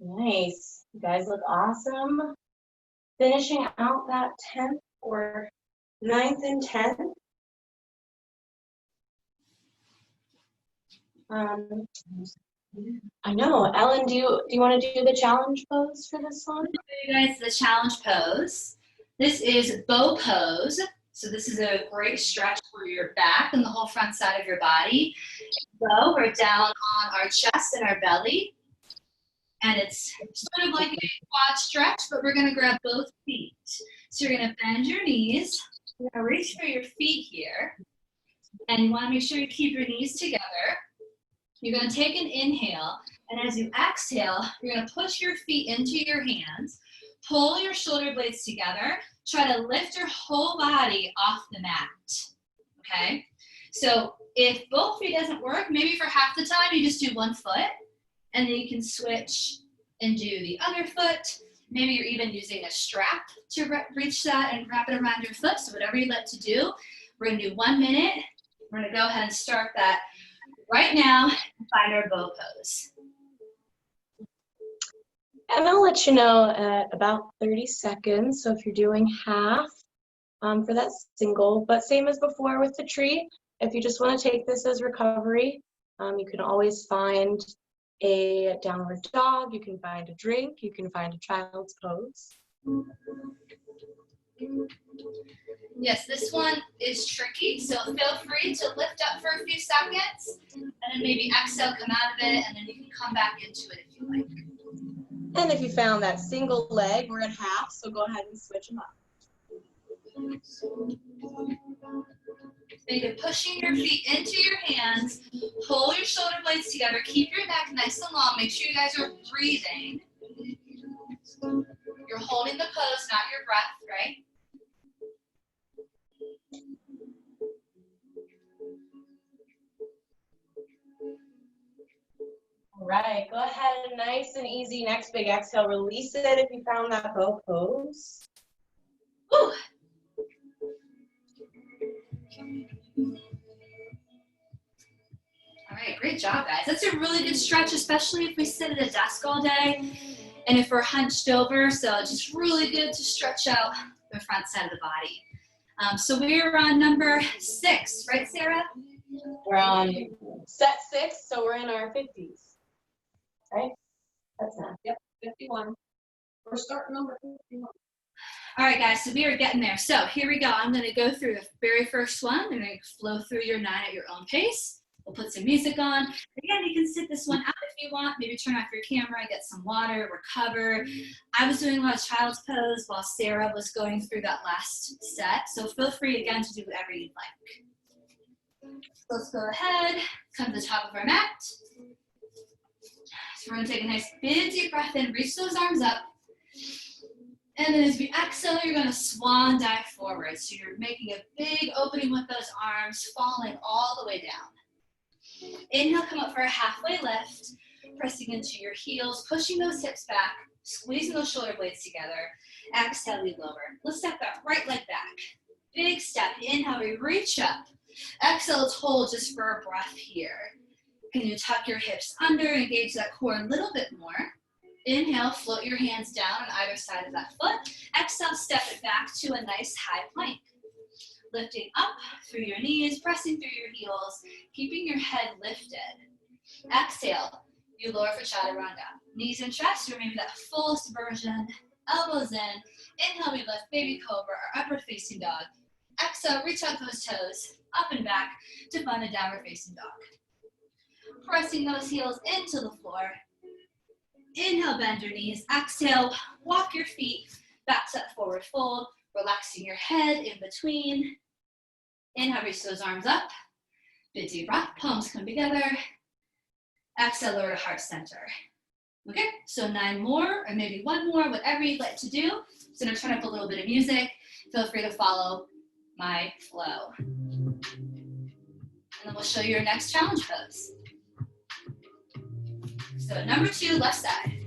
Speaker 1: Nice. You guys look awesome. Finishing out that 10th or 9th and 10th. I know. Ellen, do you want to do the challenge pose for this one?
Speaker 2: You guys, the challenge pose. This is bow pose. So this is a great stretch for your back and the whole front side of your body. So we're down on our chest and our belly. And it's sort of like a quad stretch, but we're going to grab both feet. So you're going to bend your knees. You're going to reach for your feet here. And you want to make sure you keep your knees together. You're going to take an inhale. And as you exhale, you're going to push your feet into your hands. Pull your shoulder blades together. Try to lift your whole body off the mat. Okay? So if both feet doesn't work, maybe for half the time you just do one foot. And then you can switch and do the other foot. Maybe you're even using a strap to reach that and wrap it around your foot. So whatever you like to do, we're gonna do 1 minute. We're gonna go ahead and start that right now and find our bow pose.
Speaker 1: And I'll let you know at about 30 seconds. So if you're doing half for that single, but same as before with the tree, if you just want to take this as recovery, you can always find a downward dog, you can find a drink, you can find a child's pose.
Speaker 2: Yes, this one is tricky, so feel free to lift up for a few seconds, and then maybe exhale, come out of it, and then you can come back into it if you like.
Speaker 1: And if you found that single leg, we're at half, so go ahead and switch them up.
Speaker 2: So you're pushing your feet into your hands, pull your shoulder blades together, keep your neck nice and long, make sure you guys are breathing. You're holding the pose, not your breath, right?
Speaker 1: All right, go ahead and nice and easy. Next big exhale, release it if you found that bow pose.
Speaker 2: Woo. All right, great job, guys. That's a really good stretch, especially if we sit at a desk all day and if we're hunched over. So it's just really good to stretch out the front side of the body. So we're on number 6, right, Sarah?
Speaker 1: We're on set 6, so we're in our 50s. Right? That's not. Yep, 51. We're starting number 51.
Speaker 2: All right, guys, so we are getting there. So here we go. I'm going to go through the very first one. I'm going to flow through your 9 at your own pace. We'll put some music on. Again, you can sit this one out if you want. Maybe turn off your camera, get some water, recover. I was doing a lot of child's pose while Sarah was going through that last set. So feel free, again, to do whatever you'd like. So let's go ahead, come to the top of our mat. So we're going to take a nice big deep breath in, reach those arms up. And then as we exhale, you're going to swan dive forward. So you're making a big opening with those arms, falling all the way down. Inhale, come up for a halfway lift, pressing into your heels, pushing those hips back, squeezing those shoulder blades together. Exhale, we lower. Let's step that right leg back. Big step. Inhale, we reach up. Exhale, let's hold just for a breath here. Can you tuck your hips under, engage that core a little bit more? Inhale, float your hands down on either side of that foot. Exhale, step it back to a nice high plank. Lifting up through your knees, pressing through your heels, keeping your head lifted. Exhale, you lower for chaturanga. Knees and chest, or maybe that fullest version. Elbows in. Inhale, we lift baby cobra or upward facing dog. Exhale, reach out those toes, up and back to find a downward facing dog. Pressing those heels into the floor. Inhale, bend your knees. Exhale, walk your feet back to that forward fold, relaxing your head in between. Inhale, reach those arms up. Big deep breath, palms come together. Exhale, lower to heart center. Okay, so 9 more, or maybe 1 more, whatever you'd like to do. So I'm gonna turn up a little bit of music. Feel free to follow my flow. And then we'll show you your next challenge pose. So number 2, left side.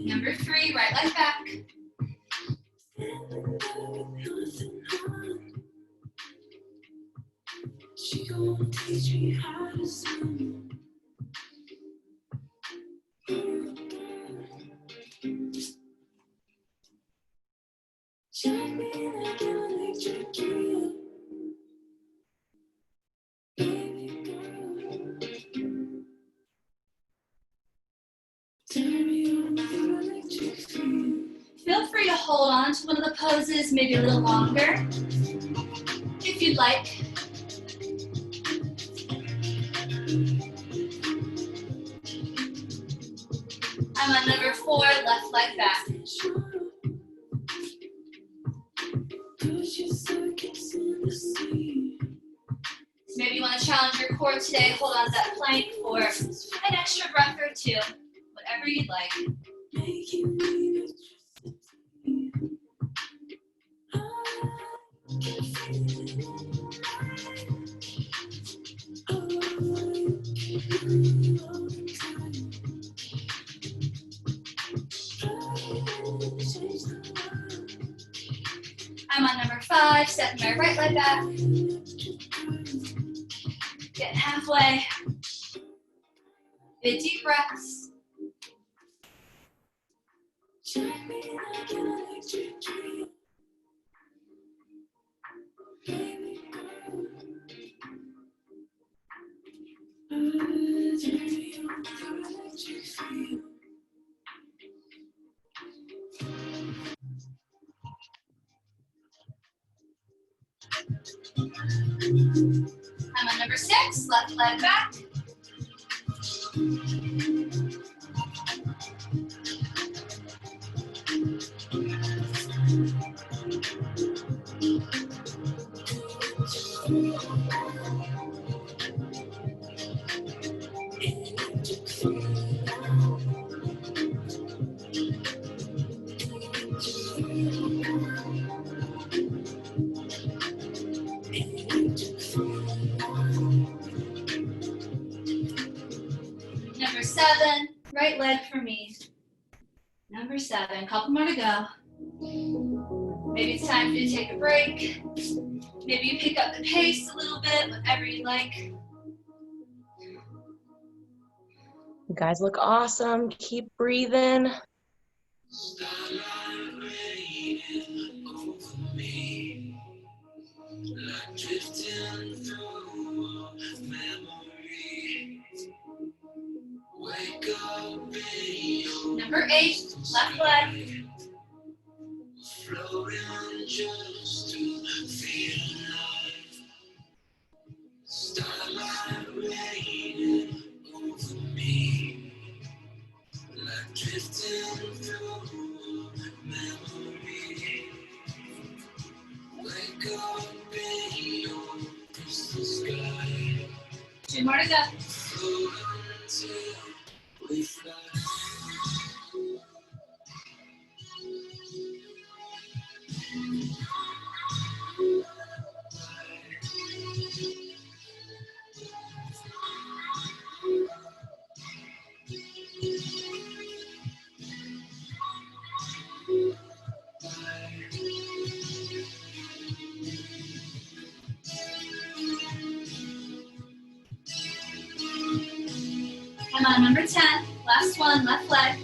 Speaker 2: Number 3, right leg back.
Speaker 5: She gonna teach me how to swim. Shine me like an electric eel. Baby girl, turn me on with your electric feel.
Speaker 2: Feel free to hold on to one of the poses, maybe a little longer, if you'd like. I'm on number 4, left leg back. So maybe you want to challenge your core today, hold on to that plank for an extra breath or 2, whatever you'd like. I'm on number 5, stepping my right leg back. Getting halfway. Big deep breaths. I'm on number 6, left leg back. leg for me. Number 7, couple more to go. Maybe it's time for you to take a break. Maybe you pick up the pace a little bit, whatever you like.
Speaker 1: You guys look awesome. Keep breathing.
Speaker 5: Starlight raining over me, like drifting through a memory. Wake up in your
Speaker 2: Number 8, left leg.
Speaker 5: floating just to feel alive. Starlight raining over me, like drifting through a memory. Wake up in your crystal sky.
Speaker 2: 2 more to go.
Speaker 5: Float until we fly.
Speaker 2: Come on, number 10, last one, left leg.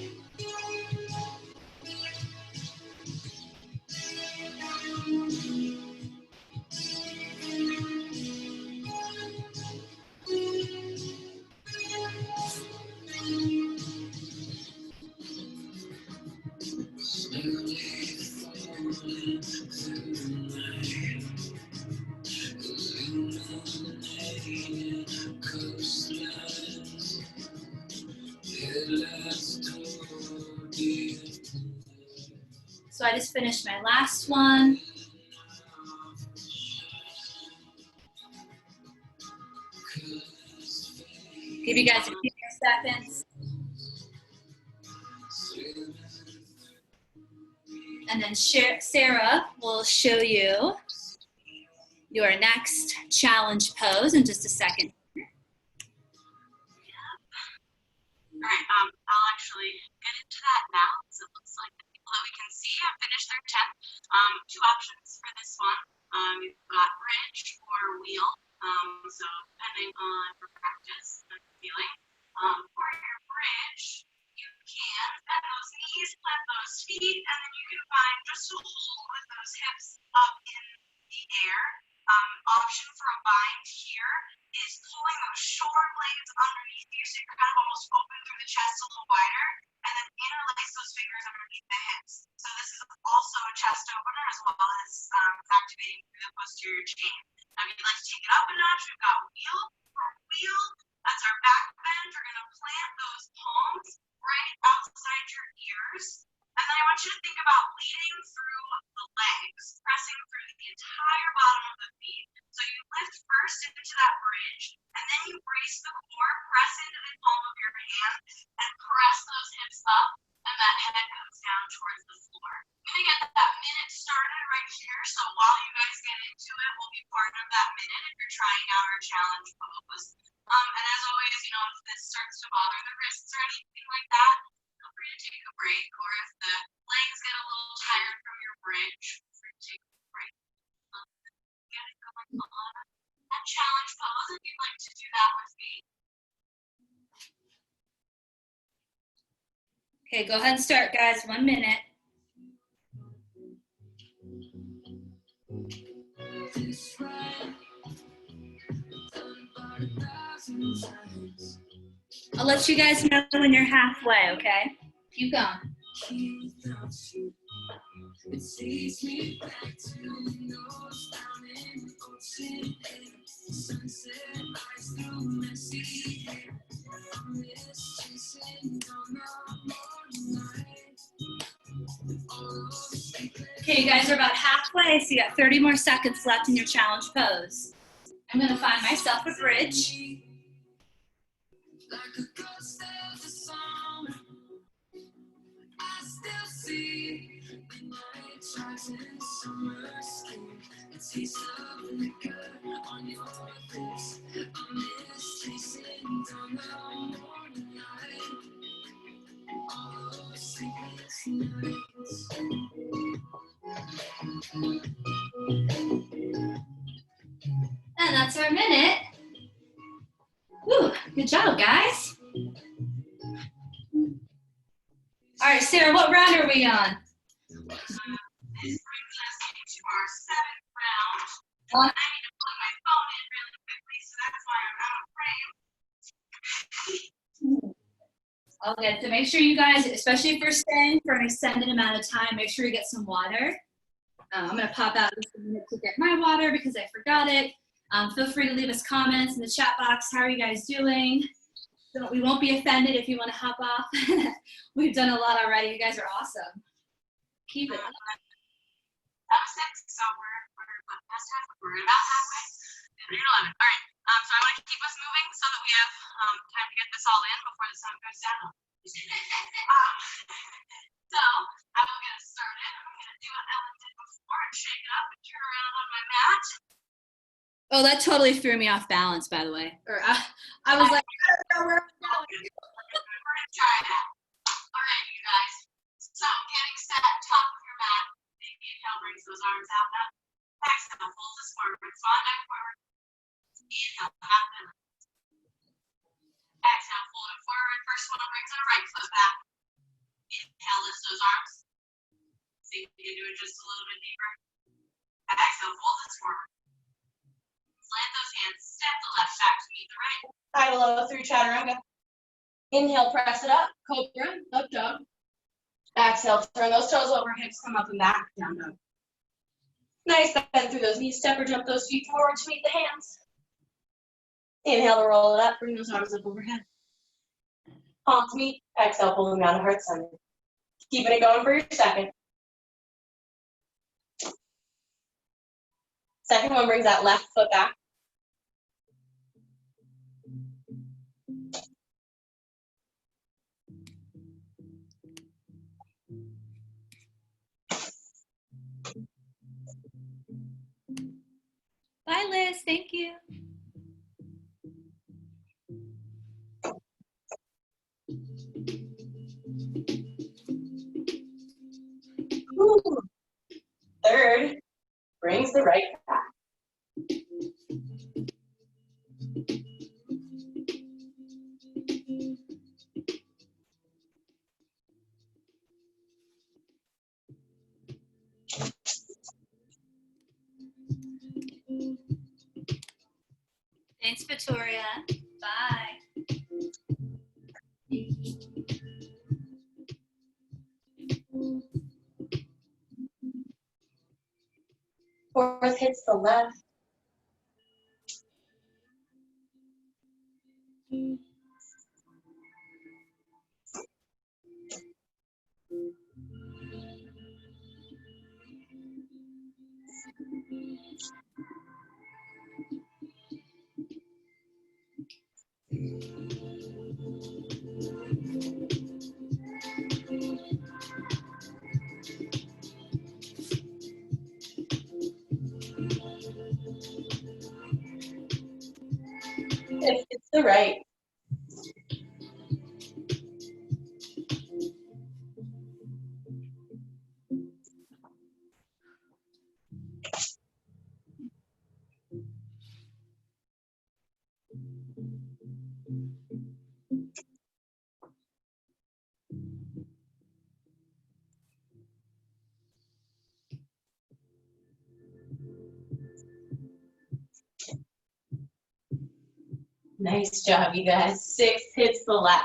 Speaker 2: So I just finished my last one. Give you guys a few more seconds. And then Sarah will show you your next challenge pose in just a second.
Speaker 1: All right, I'll actually get into that now. So it looks like the people that we can see have finished their 10. 2 options for this one. You've got bridge or wheel. So depending on your practice and feeling. For your bridge, you can bend those knees, plant those feet, and then you can find just a hole with those hips up in the air. Option for a bind here is pulling those short legs underneath you so you're kind of almost open through the chest a little wider, and then interlace those fingers underneath the hips. So this is also a chest opener as well as activating through the posterior chain. Now if you'd like to take it up a notch, we've got wheel for wheel. That's our back bend. You're going to plant those palms right outside your ears. And then I want you to think about leading through the legs, pressing through the entire bottom of the feet. So you lift first into that bridge, and then you brace the core, press into the palm of your hand, and press those hips up, and that head comes down towards the floor. I'm going to get that minute started right here, so while you guys get into it, we'll be part of that minute if you're trying out our challenge pose. And as always, you know, if this starts to bother the wrists or anything like that, feel free to take a break, or if the legs get a little tired from your bridge, feel free to take a break. Get it going on that challenge pose if you'd like to do that with me.
Speaker 2: Okay, go ahead and start, guys. 1 minute. I'll let you guys know when you're halfway, okay? Keep going.
Speaker 5: It takes me back to those down in the ocean air. Sunset lights through messy hair. I'm just chasing down the morning light.
Speaker 2: Okay, you guys are about halfway, so you got 30 more seconds left in your challenge pose. I'm gonna find myself a bridge.
Speaker 5: Like a ghost of the summer, I still see midnight tries in summer skin. It tastes of liquor on your lips. I miss chasing down the morning light.
Speaker 2: And that's our minute. Whew, good job, guys. All right, Sarah, what round are we on?
Speaker 1: This brings us into our 7th round.
Speaker 2: On-
Speaker 1: I need to plug my phone in really quickly, so that's why I'm out of frame.
Speaker 2: Okay, so make sure you guys, especially if you're staying for an extended amount of time, make sure you get some water. I'm gonna pop out just a minute to get my water because I forgot it. Feel free to leave us comments in the chat box. How are you guys doing? So we won't be offended if you want to hop off. We've done a lot already. You guys are awesome. Keep it up.
Speaker 1: That was 6, so we're past half. We're about halfway. We're 11. All right. So I want to keep us moving so that we have time to get this all in before the sun goes down. So I will get us started. I'm going to do what Ellen did before and shake it up and turn around on my mat.
Speaker 2: Oh, that totally threw me off balance, by the way. Or I was like, I don't know where I'm going.
Speaker 1: We're going to try that. All right, you guys. So getting set, top of your mat. Big inhale brings those arms out. Now, exhale, fold this forward. Swan neck forward. Inhale, half and exhale, fold it forward. First one brings our right foot back. Inhale, lift those arms. See if you can do it just a little bit deeper. Exhale, fold this forward. Plant those hands, step the left back to meet the right. High to low through chaturanga. Inhale, press it up. Cobra, up dog. Exhale, turn those toes over, hips come up and back, down dog. Nice, bend through those knees, step or jump those feet forward to meet the hands. Inhale to roll it up, bring those arms up overhead. Palms meet, exhale, pull them down to heart center. Keeping it going for your second. Second one brings that left foot back.
Speaker 2: Bye, Liz. Thank you.
Speaker 1: Ooh. Third brings the right back.
Speaker 2: Thanks, Victoria. Bye.
Speaker 1: Fourth hits the left. Fifth hits the right. Nice job, you guys. Sixth hits the left.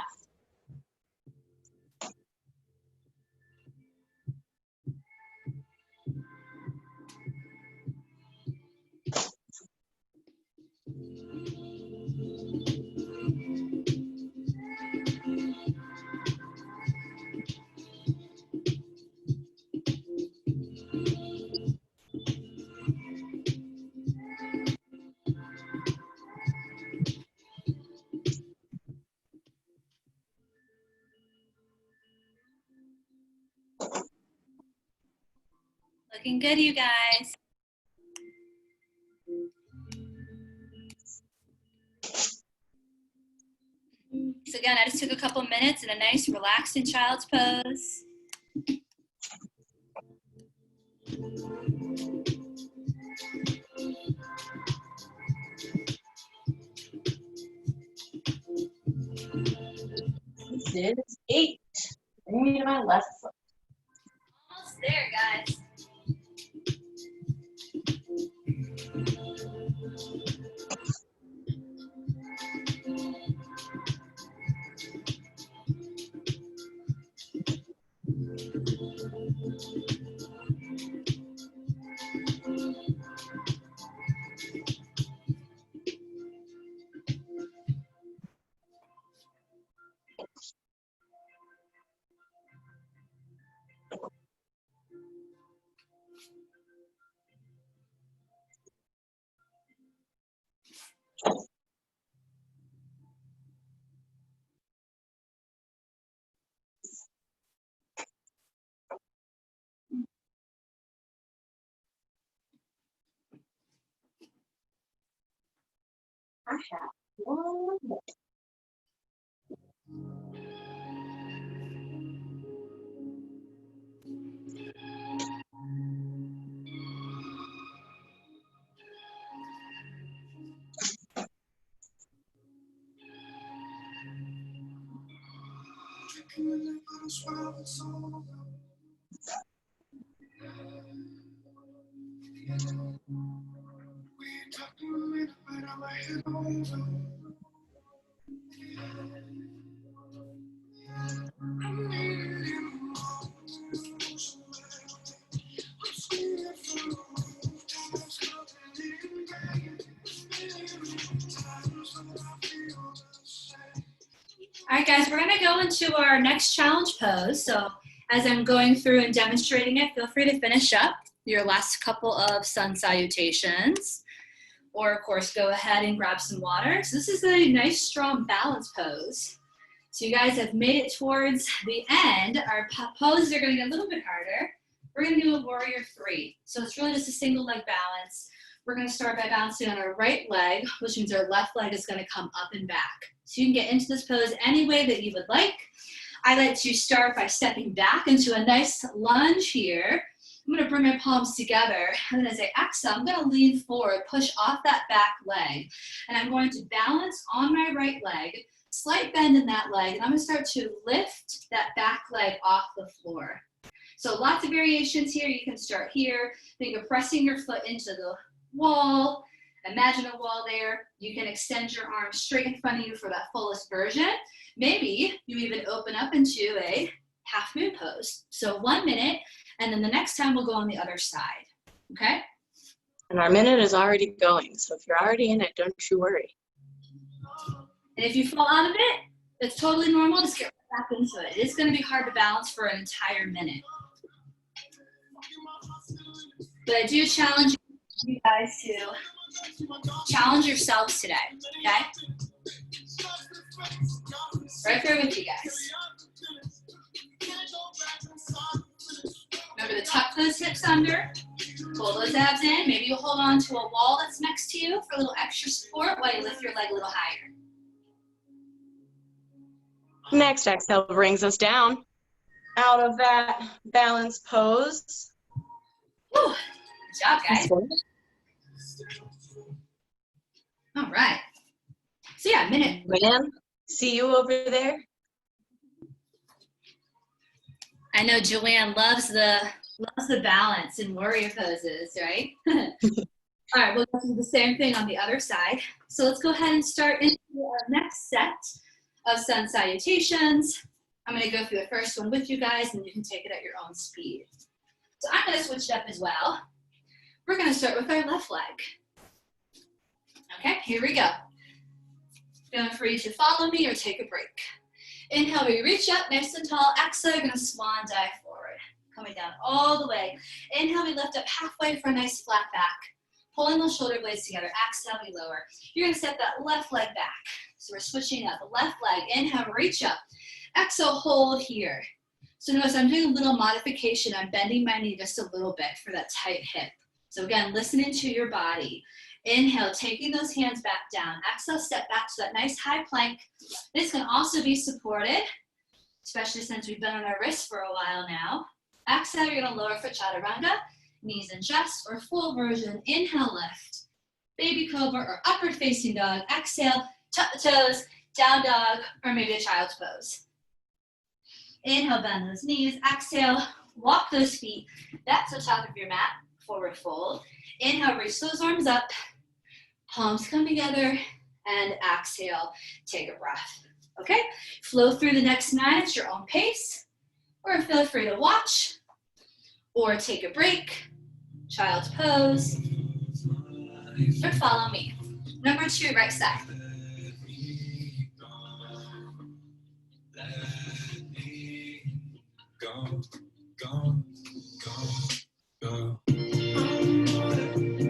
Speaker 2: Looking good, you guys. So again, I just took a couple minutes in a nice relaxed in child's pose.
Speaker 1: This is 8. Bring me to my left foot.
Speaker 2: Almost there, guys.
Speaker 1: I have one more.
Speaker 2: All right, guys, we're gonna go into our next challenge pose. So as I'm going through and demonstrating it, feel free to finish up your last couple of sun salutations. Or of course, go ahead and grab some water. So this is a nice, strong balance pose. So you guys have made it towards the end. Our poses are gonna get a little bit harder. We're gonna do a warrior 3. So it's really just a single leg balance. We're gonna start by bouncing on our right leg, which means our left leg is gonna come up and back. So you can get into this pose any way that you would like. I like to start by stepping back into a nice lunge here. I'm gonna bring my palms together, and then as I exhale, I'm gonna lean forward, push off that back leg, and I'm going to balance on my right leg, slight bend in that leg, and I'm gonna start to lift that back leg off the floor. So lots of variations here. You can start here. Think of pressing your foot into the wall. Imagine a wall there. You can extend your arms straight in front of you for that fullest version. Maybe you even open up into a half moon pose. So 1 minute, and then the next time we'll go on the other side, okay?
Speaker 1: And our minute is already going, so if you're already in it, don't you worry.
Speaker 2: And if you fall out of it, it's totally normal. Just get back into it. It's gonna be hard to balance for an entire minute. But I do challenge you guys to challenge yourselves today, okay? Right there with you guys. Remember to tuck those hips under, pull those abs in. Maybe you'll hold on to a wall that's next to you for a little extra support while you lift your leg a little higher.
Speaker 1: Next exhale brings us down out of that balance pose.
Speaker 2: Whew. Good job, guys. All right. So yeah, minute.
Speaker 1: Man, see you over there.
Speaker 2: I know Joanne loves the balance in warrior poses, right? All right, we'll do the same thing on the other side. So let's go ahead and start into our next set of sun salutations. I'm going to go through the first one with you guys, and you can take it at your own speed. So I'm going to switch it up as well. We're going to start with our left leg. Okay, here we go. Feel free to follow me or take a break. Inhale, we reach up nice and tall. Exhale, you're going to swan dive forward. Coming down all the way. Inhale, we lift up halfway for a nice flat back. Pulling those shoulder blades together. Exhale, we lower. You're going to step that left leg back. So we're switching up. Left leg, inhale, reach up. Exhale, hold here. So notice I'm doing a little modification. I'm bending my knee just a little bit for that tight hip. So again, listening to your body. Inhale, taking those hands back down. Exhale, step back to that nice high plank. This can also be supported especially since we've been on our wrists for a while now. Exhale, you're gonna lower for chaturanga, knees and chest, or full version. Inhale, lift. Baby cobra or upward facing dog. Exhale, tuck the toes, down dog, or maybe a child's pose. Inhale, bend those knees. Exhale, walk those feet back to the top of your mat, forward fold. Inhale, reach those arms up, palms come together, and exhale, take a breath. Okay, flow through the next 9 at your own pace, or feel free to watch, or take a break, child's pose, or follow me. Number 2, right side.
Speaker 5: Go, go, go, go.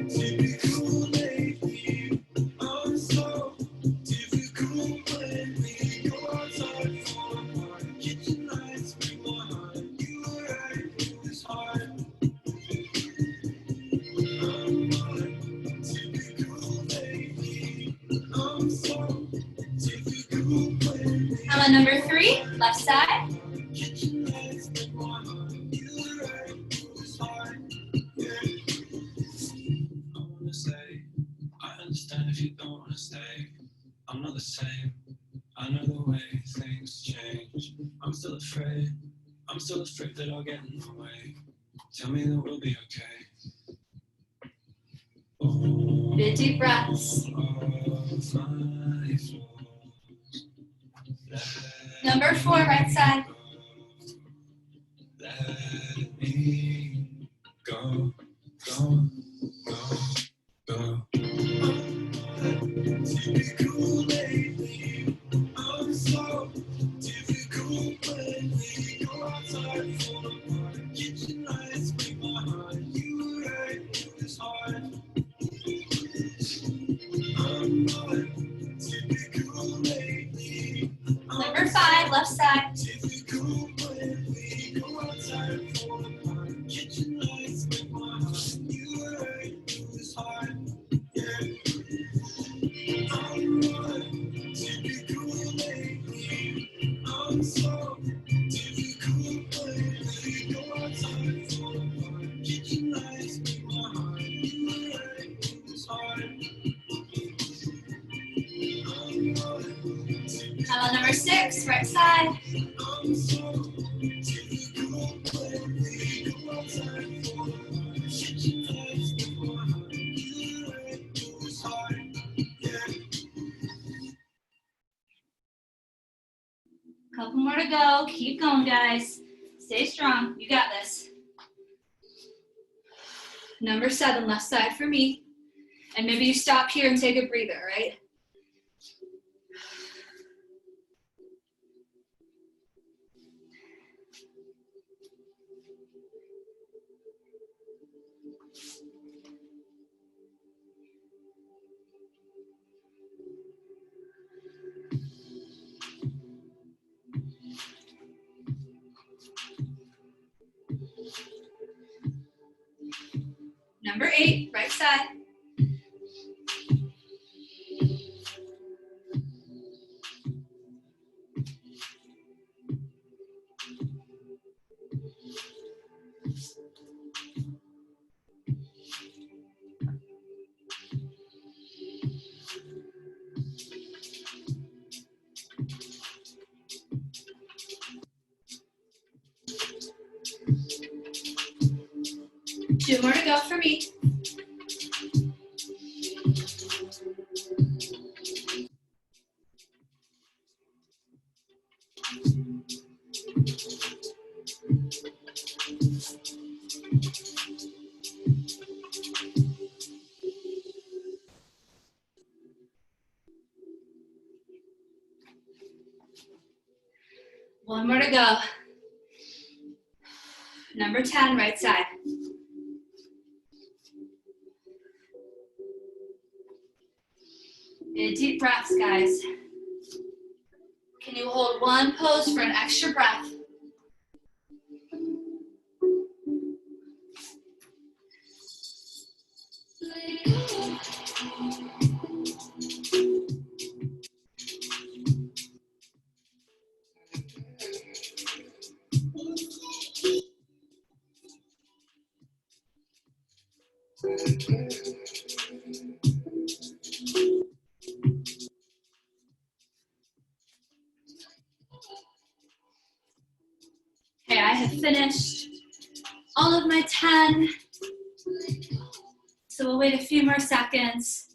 Speaker 5: Typical lately, I'm so typical lately. Go outside for a party, kitchen lights make my heart. You were right, it was hard. I'm not typical lately. I'm so typical lately.
Speaker 2: Come on, number 3, left side.
Speaker 5: Kitchen lights make my heart. You were right, it was hard. Yeah. I wanna say, I understand if you don't wanna stay. I'm not the same. I know the way things change. I'm still afraid that I'll get in the way. Tell me that we'll be okay. Oh,
Speaker 2: Big deep breaths. Number 4, right side.
Speaker 5: Let me go, go, go, go. Typical lately, I'm so typical lately. Go outside for a party, kitchen lights make my heart. You were right, it was hard. I'm not typical lately.
Speaker 2: Number 5, left side.
Speaker 5: Typical lately. Go outside for a party, kitchen lights make my heart. You were right, it was hard. Yeah. I'm not typical lately. I'm so typical lately. Go outside for a party, kitchen lights make my heart. You were right, it was hard. I'm not
Speaker 2: Come on, number 6, right side.
Speaker 5: I'm so typical lately. Go outside for a party, kitchen lights make my heart. You were right, it was hard. Yeah.
Speaker 2: Couple more to go. Keep going, guys. Stay strong. You got this. Number 7, left side for me. And maybe you stop here and take a breather, right? Number 8, right side. Two more to go for me. One more to go. Number 10, right side. Big deep breaths, guys. Can you hold one pose for an extra breath? Okay, I have finished all of my 10. So we'll wait a few more seconds.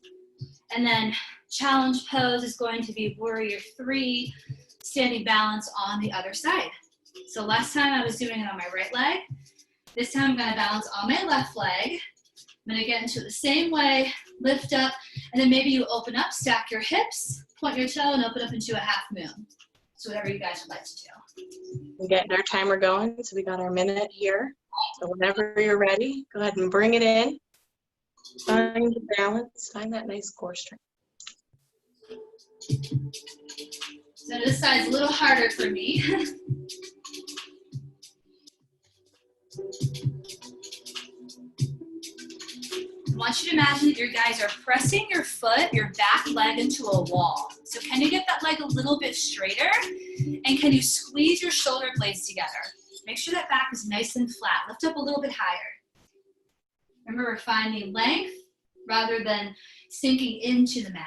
Speaker 2: And then challenge pose is going to be warrior 3, standing balance on the other side. So last time I was doing it on my right leg. This time I'm going to balance on my left leg. I'm going to get into it the same way, lift up, and then maybe you open up, stack your hips, point your toe, and open up into a half moon. So whatever you guys would like to do.
Speaker 1: We're getting our timer going, so we got our minute here. So whenever you're ready, go ahead and bring it in. Find the balance, find that nice core strength.
Speaker 2: So this side's a little harder for me. I want you to imagine that you guys are pressing your foot, your back leg into a wall. So can you get that leg a little bit straighter? And can you squeeze your shoulder blades together? Make sure that back is nice and flat. Lift up a little bit higher. Remember, we're finding length rather than sinking into the mat.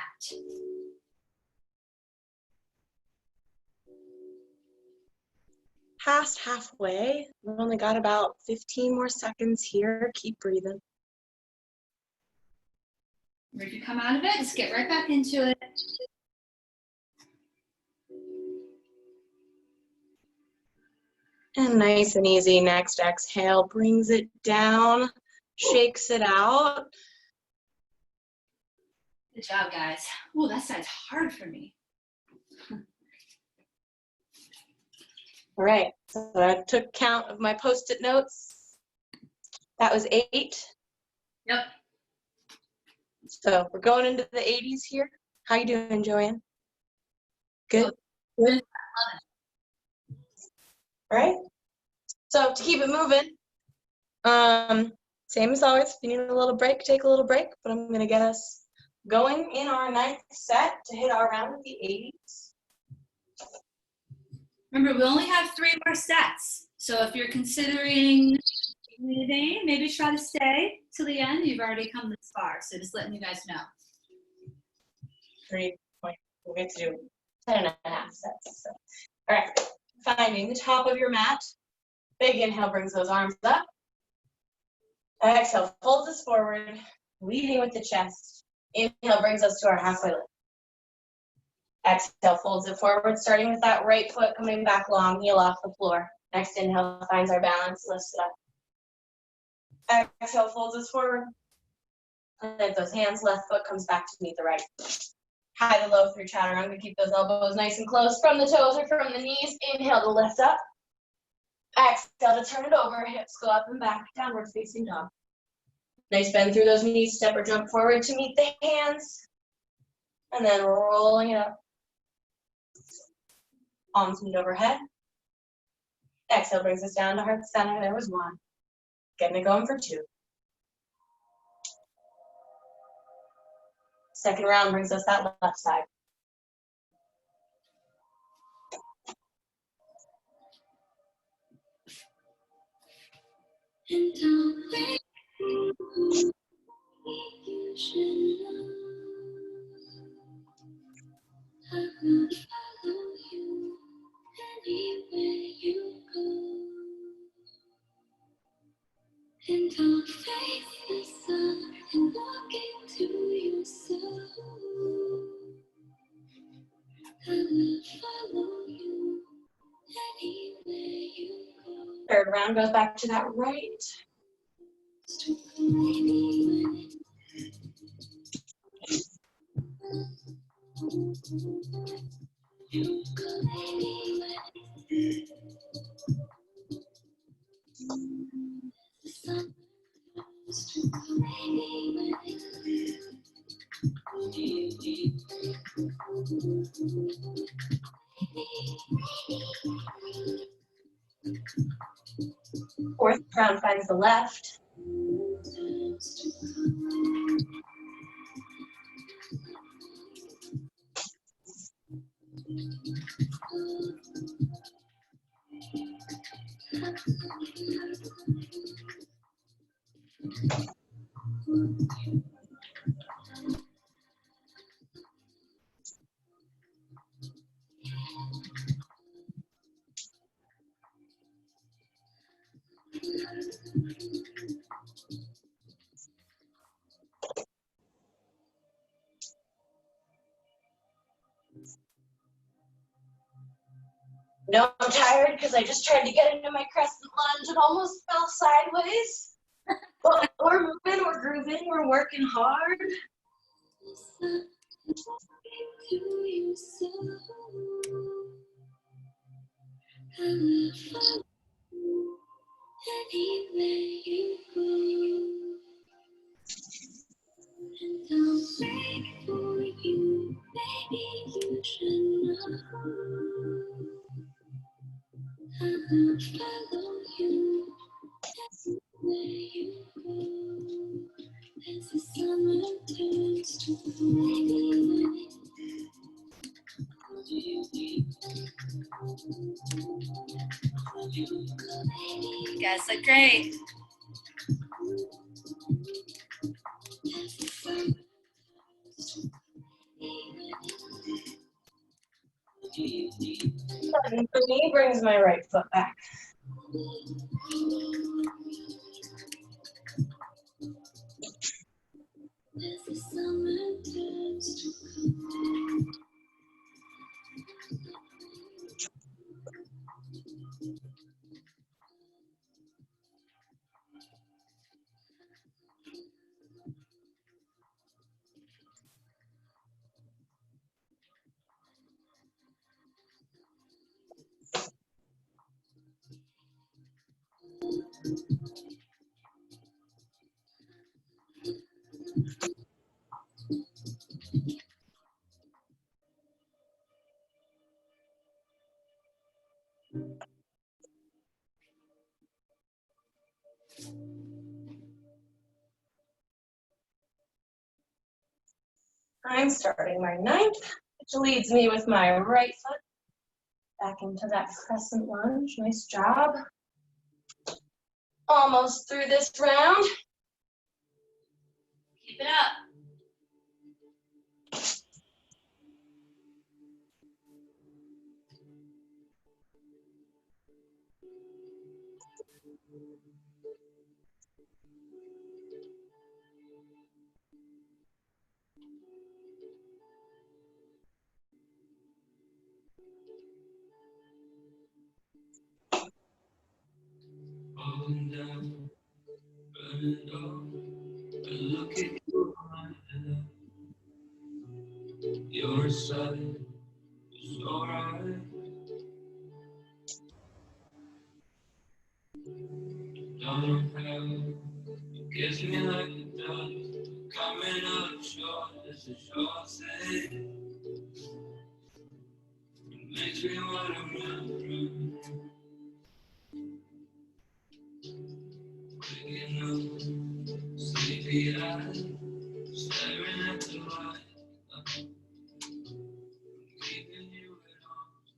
Speaker 1: Past halfway, we've only got about 15 more seconds here. Keep breathing.
Speaker 2: If you come out of it, just get right back into it.
Speaker 1: And nice and easy. Next exhale brings it down, shakes it out.
Speaker 2: Good job, guys. Ooh, that side's hard for me.
Speaker 1: All right, so I took count of my Post-it notes. That was 8.
Speaker 2: Yep.
Speaker 1: So we're going into the 80s here. How you doing, Joanne? Good? Good? All right. So to keep it moving, same as always, if you need a little break, take a little break, but I'm gonna get us going in our 9th set to hit our round of the 80s.
Speaker 2: Remember, we only have 3 more sets. So if you're considering leaving, maybe try to stay till the end. You've already come this far, so just letting you guys know.
Speaker 1: 3 point, we'll get to do 10.5 sets. So. All right, finding the top of your mat. Big inhale brings those arms up. Exhale, folds us forward, leading with the chest. Inhale brings us to our halfway lift. Exhale, folds it forward, starting with that right foot coming back long, heel off the floor. Next inhale finds our balance, lifts it up. Exhale, folds us forward. And those hands, left foot comes back to meet the right. High to low through chaturanga. Keep those elbows nice and close from the toes or from the knees. Inhale to lift up. Exhale to turn it over. Hips go up and back. Downward facing dog. Nice bend through those knees. Step or jump forward to meet the hands. And then rolling it up. Palms meet overhead. Exhale brings us down to heart center. There was 1. Getting it going for 2. Second round brings us that left side.
Speaker 5: And don't think you should know I will follow you anywhere you go. And don't face the sun and walk into your soul. I will follow you anywhere you go.
Speaker 1: Third round goes back to that right. Fourth round finds the left. No, I'm tired because I just tried to get into my crescent lunge and almost fell sideways. But we're moving, we're grooving, we're working hard.
Speaker 5: Anywhere you go, and I'll wait for you. Maybe you should know. I will follow you everywhere you go. As the summer turns to fall.
Speaker 2: You guys look great.
Speaker 1: And for me, brings my right foot back.
Speaker 5: As the summer turns to fall.
Speaker 1: I'm starting my ninth, which leads me with my right foot back into that crescent lunge. Nice job. Almost through this round.
Speaker 2: Keep it up.
Speaker 5: Falling down, burning up, I look at you right. Your side is alright. I don't have, it gets me like it does. Coming up short, it's a short thing. It makes me wanna run. Waking up, sleepy eyes, staring at the light. Keeping you at arm's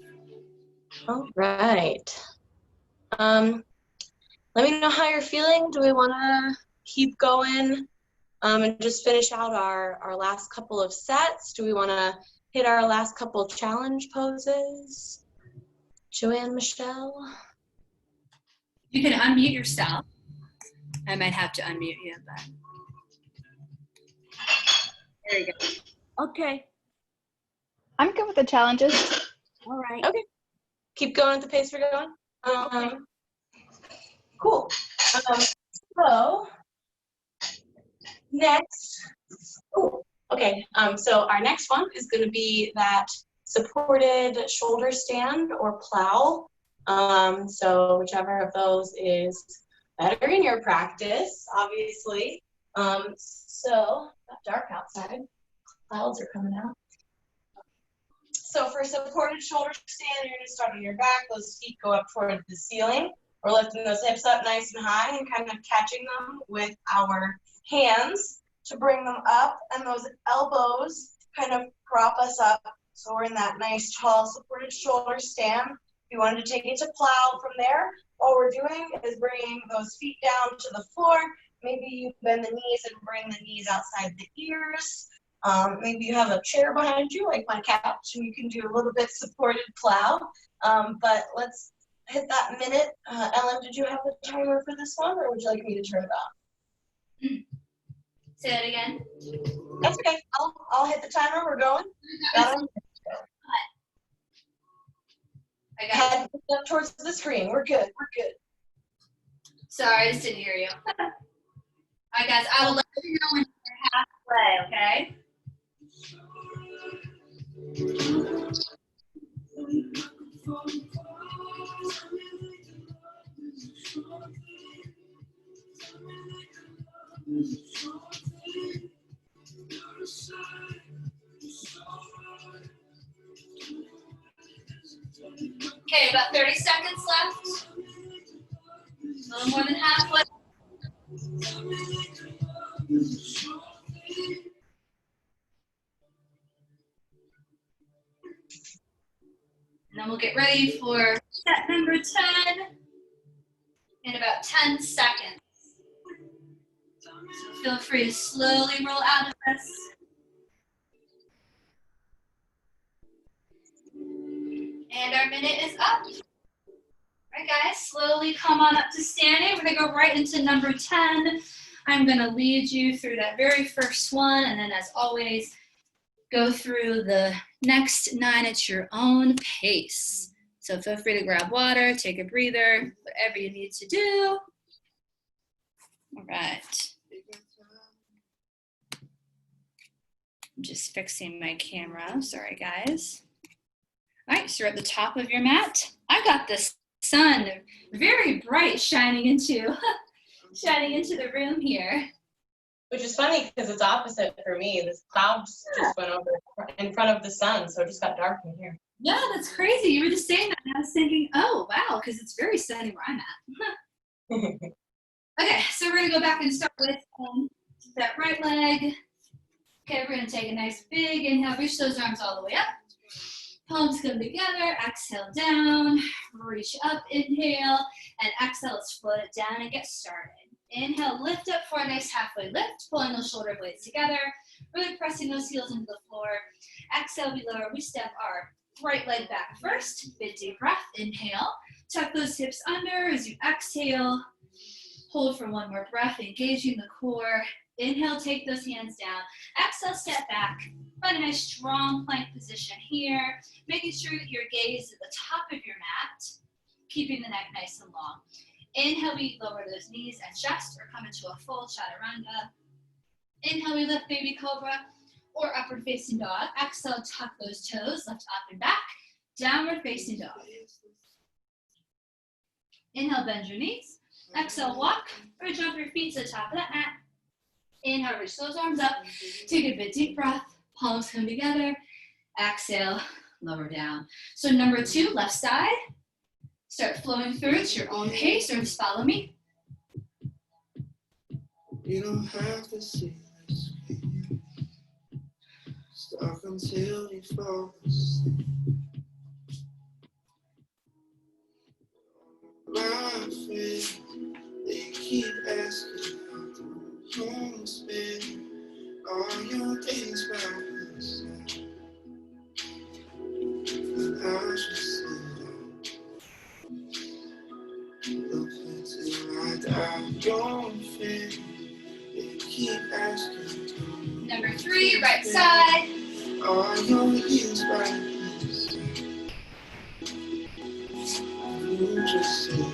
Speaker 5: length.
Speaker 1: All right. Let me know how you're feeling. Do we want to keep going and just finish out our last couple of sets? Do we want to hit our last couple challenge poses? Joanne, Michelle?
Speaker 2: You can unmute yourself. I might have to unmute you, but there you go.
Speaker 6: Okay.
Speaker 7: I'm good with the challenges.
Speaker 6: All right.
Speaker 1: Okay. Keep going at the pace we're going. Cool. So next, okay. So our next one is going to be that supported shoulder stand or plow. So whichever of those is better in your practice, obviously. So it's dark outside. Clouds are coming out. So for supported shoulder stand, you're going to start on your back. Those feet go up toward the ceiling. We're lifting those hips up nice and high and kind of catching them with our hands to bring them up. And those elbows kind of prop us up. So we're in that nice, tall, supported shoulder stand. If you wanted to take it to plow from there, all we're doing is bringing those feet down to the floor, maybe you bend the knees and bring the knees outside the ears. Maybe you have a chair behind you, like my couch, and you can do a little bit supported plow. But let's hit that minute. Ellen, did you have the timer for this one, or would you like me to turn it off?
Speaker 2: Say that again.
Speaker 1: That's okay. I'll hit the timer. We're going. Got 'em?
Speaker 2: I got
Speaker 1: Head up towards the screen. We're good. We're good.
Speaker 2: Sorry, I just didn't hear you. All right, guys, I will let you know when you're halfway, okay? Okay, about 30 seconds left. A little more than halfway. And then we'll get ready for set number 10 in about 10 seconds. So feel free to slowly roll out of this. And our minute is up. All right, guys, slowly come on up to standing. We're gonna go right into number 10. I'm gonna lead you through that very first one, and then as always, go through the next 9 at your own pace. So feel free to grab water, take a breather, whatever you need to do. All right. I'm just fixing my camera, sorry guys. All right, so you're at the top of your mat. I got this sun very bright shining into the room here.
Speaker 1: Which is funny because it's opposite for me. The clouds just went over in front of the sun, so it just got dark in here.
Speaker 2: Yeah, that's crazy. You were just saying that, and I was thinking, oh, wow, because it's very sunny where I'm at. Okay, so we're going to go back and start with that right leg. Okay, we're going to take a nice big inhale, reach those arms all the way up. Palms come together, exhale down, reach up, inhale, and exhale, let's float it down and get started. Inhale, lift up for a nice halfway lift, pulling those shoulder blades together, really pressing those heels into the floor. Exhale, we lower, we step our right leg back first, big deep breath, inhale, tuck those hips under as you exhale, hold for one more breath, engaging the core. Inhale, take those hands down, exhale, step back, find a nice strong plank position here, making sure that your gaze is at the top of your mat, keeping the neck nice and long. Inhale, we lower those knees and chest or come into a full chaturanga. Inhale, we lift baby cobra or upward facing dog. Exhale, tuck those toes, lift up and back, downward facing dog. Inhale, bend your knees. Exhale, walk or jump your feet to the top of that mat. Inhale, reach those arms up. Take a big deep breath. Palms come together. Exhale, lower down. So number 2, left side. Start flowing through at your own pace or just follow me.
Speaker 5: You don't have to see this way. Stuck until you fall asleep. My friends, they keep asking how the home spend all your days by your side. And I just look until I die. Don't fear, they keep asking.
Speaker 2: Number 3, right side.
Speaker 5: All your years by your side. You just say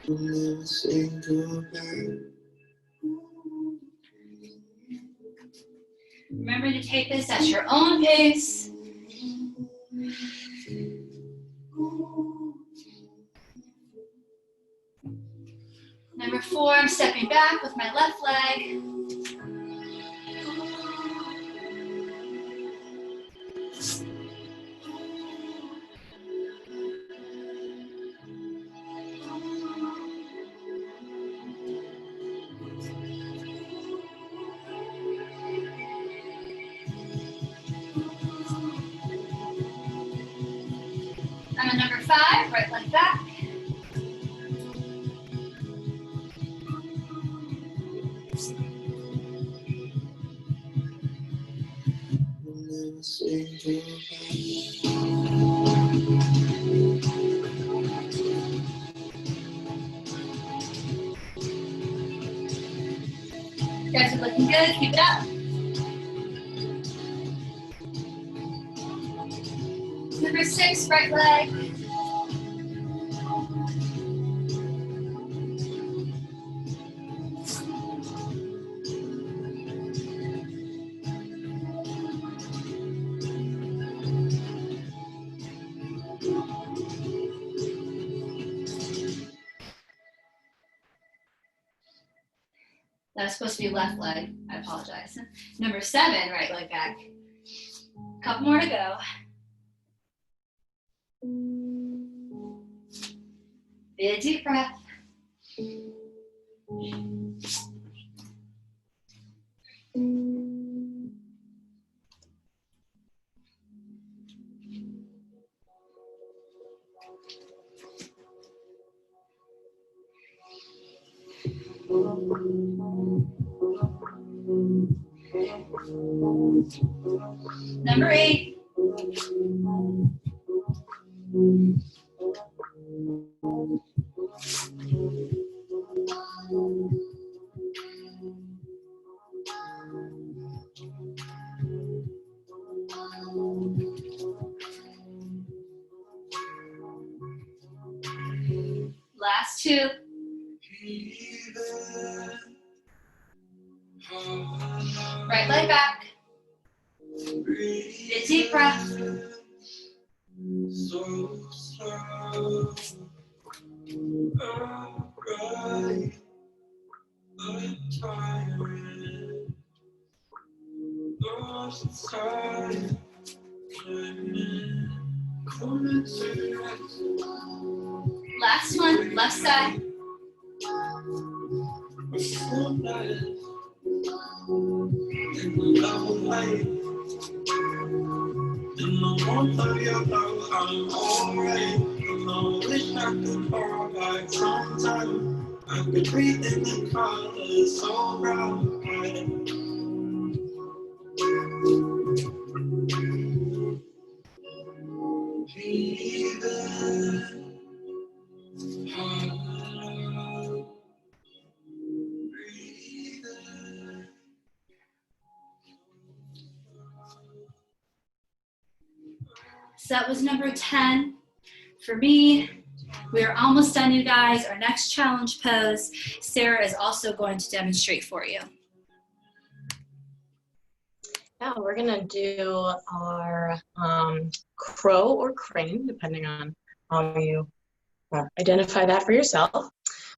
Speaker 5: you'll never say goodbye.
Speaker 2: Remember to take this at your own pace. Number 4, I'm stepping back with my left leg. I'm on number 5, right leg back. You guys are looking good. Keep it up. Number 6, right leg. That was supposed to be left leg. I apologize. Number 7, right leg back. Couple more to go. Be a deep breath. Number 8. Last 2. Right leg back. Be a deep breath.
Speaker 5: So slow, alright, I'm tired, lost inside, coming to rest.
Speaker 2: Last one, left side.
Speaker 5: Before night, in the love light, in the warmth of your love, I'm alright. And I wish I could fall back sometime. I could breathe in the colors so bright.
Speaker 2: So that was number 10. For me, we are almost done, you guys. Our next challenge pose, Sarah is also going to demonstrate for you.
Speaker 1: Yeah, we're gonna do our crow or crane, depending on how you identify that for yourself.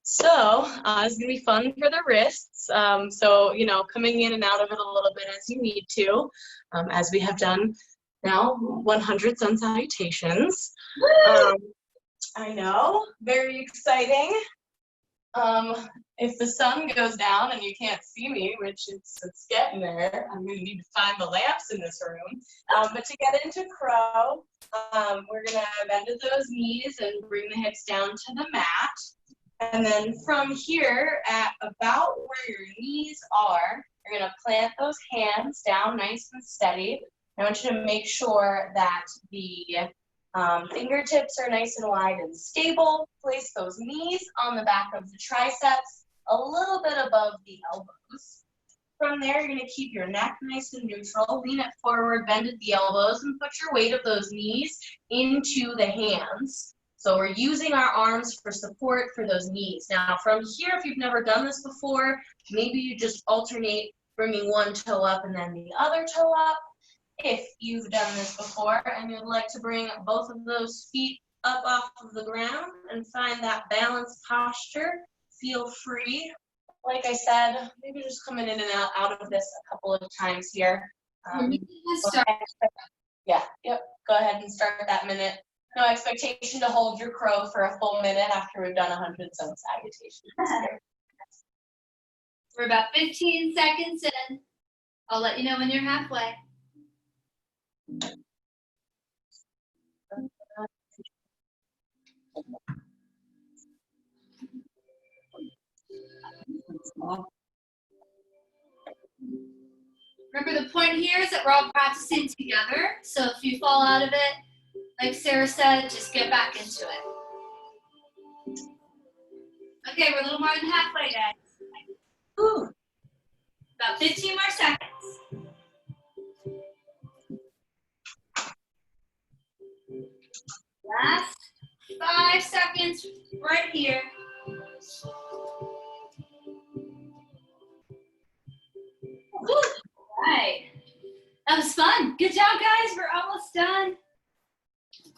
Speaker 1: So it's gonna be fun for the wrists. So, you know, coming in and out of it a little bit as you need to, as we have done now 100 sun salutations. I know, very exciting. If the sun goes down and you can't see me, which it's getting there, I'm gonna need to find the lamps in this room. But to get into crow, we're gonna bend at those knees and bring the hips down to the mat. And then from here, at about where your knees are, you're gonna plant those hands down nice and steady. I want you to make sure that the fingertips are nice and wide and stable. Place those knees on the back of the triceps, a little bit above the elbows. From there, you're gonna keep your neck nice and neutral. Lean it forward, bend at the elbows, and put your weight of those knees into the hands. So we're using our arms for support for those knees. Now from here, if you've never done this before, maybe you just alternate bringing one toe up and then the other toe up. If you've done this before and you'd like to bring both of those feet up off of the ground and find that balanced posture, feel free. Like I said, maybe just coming in and out of this a couple of times here. Yeah, yep, go ahead and start that minute. No expectation to hold your crow for a full minute after we've done 100 sun salutations.
Speaker 2: We're about 15 seconds in. I'll let you know when you're halfway. Remember, the point here is that we're all practicing together. So if you fall out of it, like Sarah said, just get back into it. Okay, we're a little more than halfway, guys.
Speaker 1: Ooh.
Speaker 2: About 15 more seconds. Last 5 seconds right here. All right. That was fun. Good job, guys. We're almost done.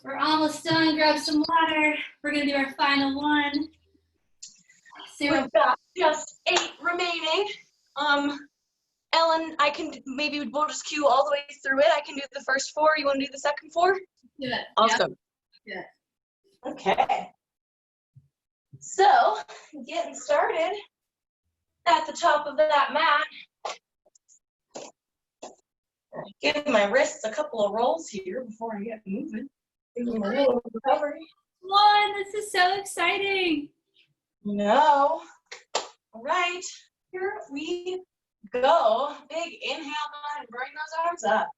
Speaker 2: We're almost done. Grab some water. We're going to do our final one. Sarah,
Speaker 1: We've got just 8 remaining. Ellen, maybe we'll just cue all the way through it. I can do the first 4. You want to do the second 4?
Speaker 2: do it.
Speaker 1: Awesome.
Speaker 2: Yep.
Speaker 1: Okay. So, getting started at the top of that mat. Give my wrists a couple of rolls here before I get moving. Give them a little recovery.
Speaker 2: One. This is so exciting.
Speaker 1: No. All right. Here we go. Big inhale, go ahead and bring those arms up.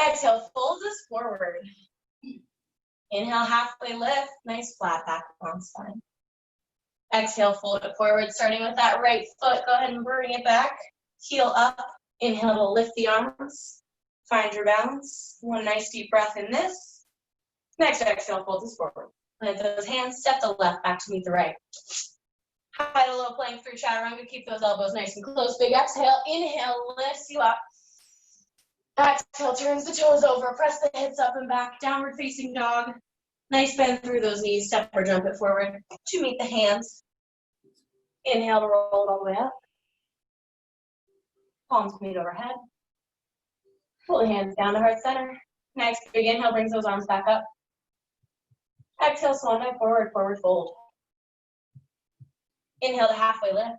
Speaker 1: Exhale, fold this forward. Inhale, halfway lift, nice flat back on spine. Exhale, fold it forward, starting with that right foot. Go ahead and bring it back. Heel up. Inhale to lift the arms. Find your balance. One nice deep breath in this. Next exhale, fold this forward. Plant those hands, step the left back to meet the right. High to low plank through chaturanga. Keep those elbows nice and close. Big exhale. Inhale, lifts you up. Exhale, turns the toes over. Press the hips up and back. Downward facing dog. Nice bend through those knees. Step or jump it forward to meet the hands. Inhale to roll it all the way up. Palms meet overhead. Pull the hands down to heart center. Next, big inhale brings those arms back up. Exhale, swan dive forward, forward fold. Inhale to halfway lift.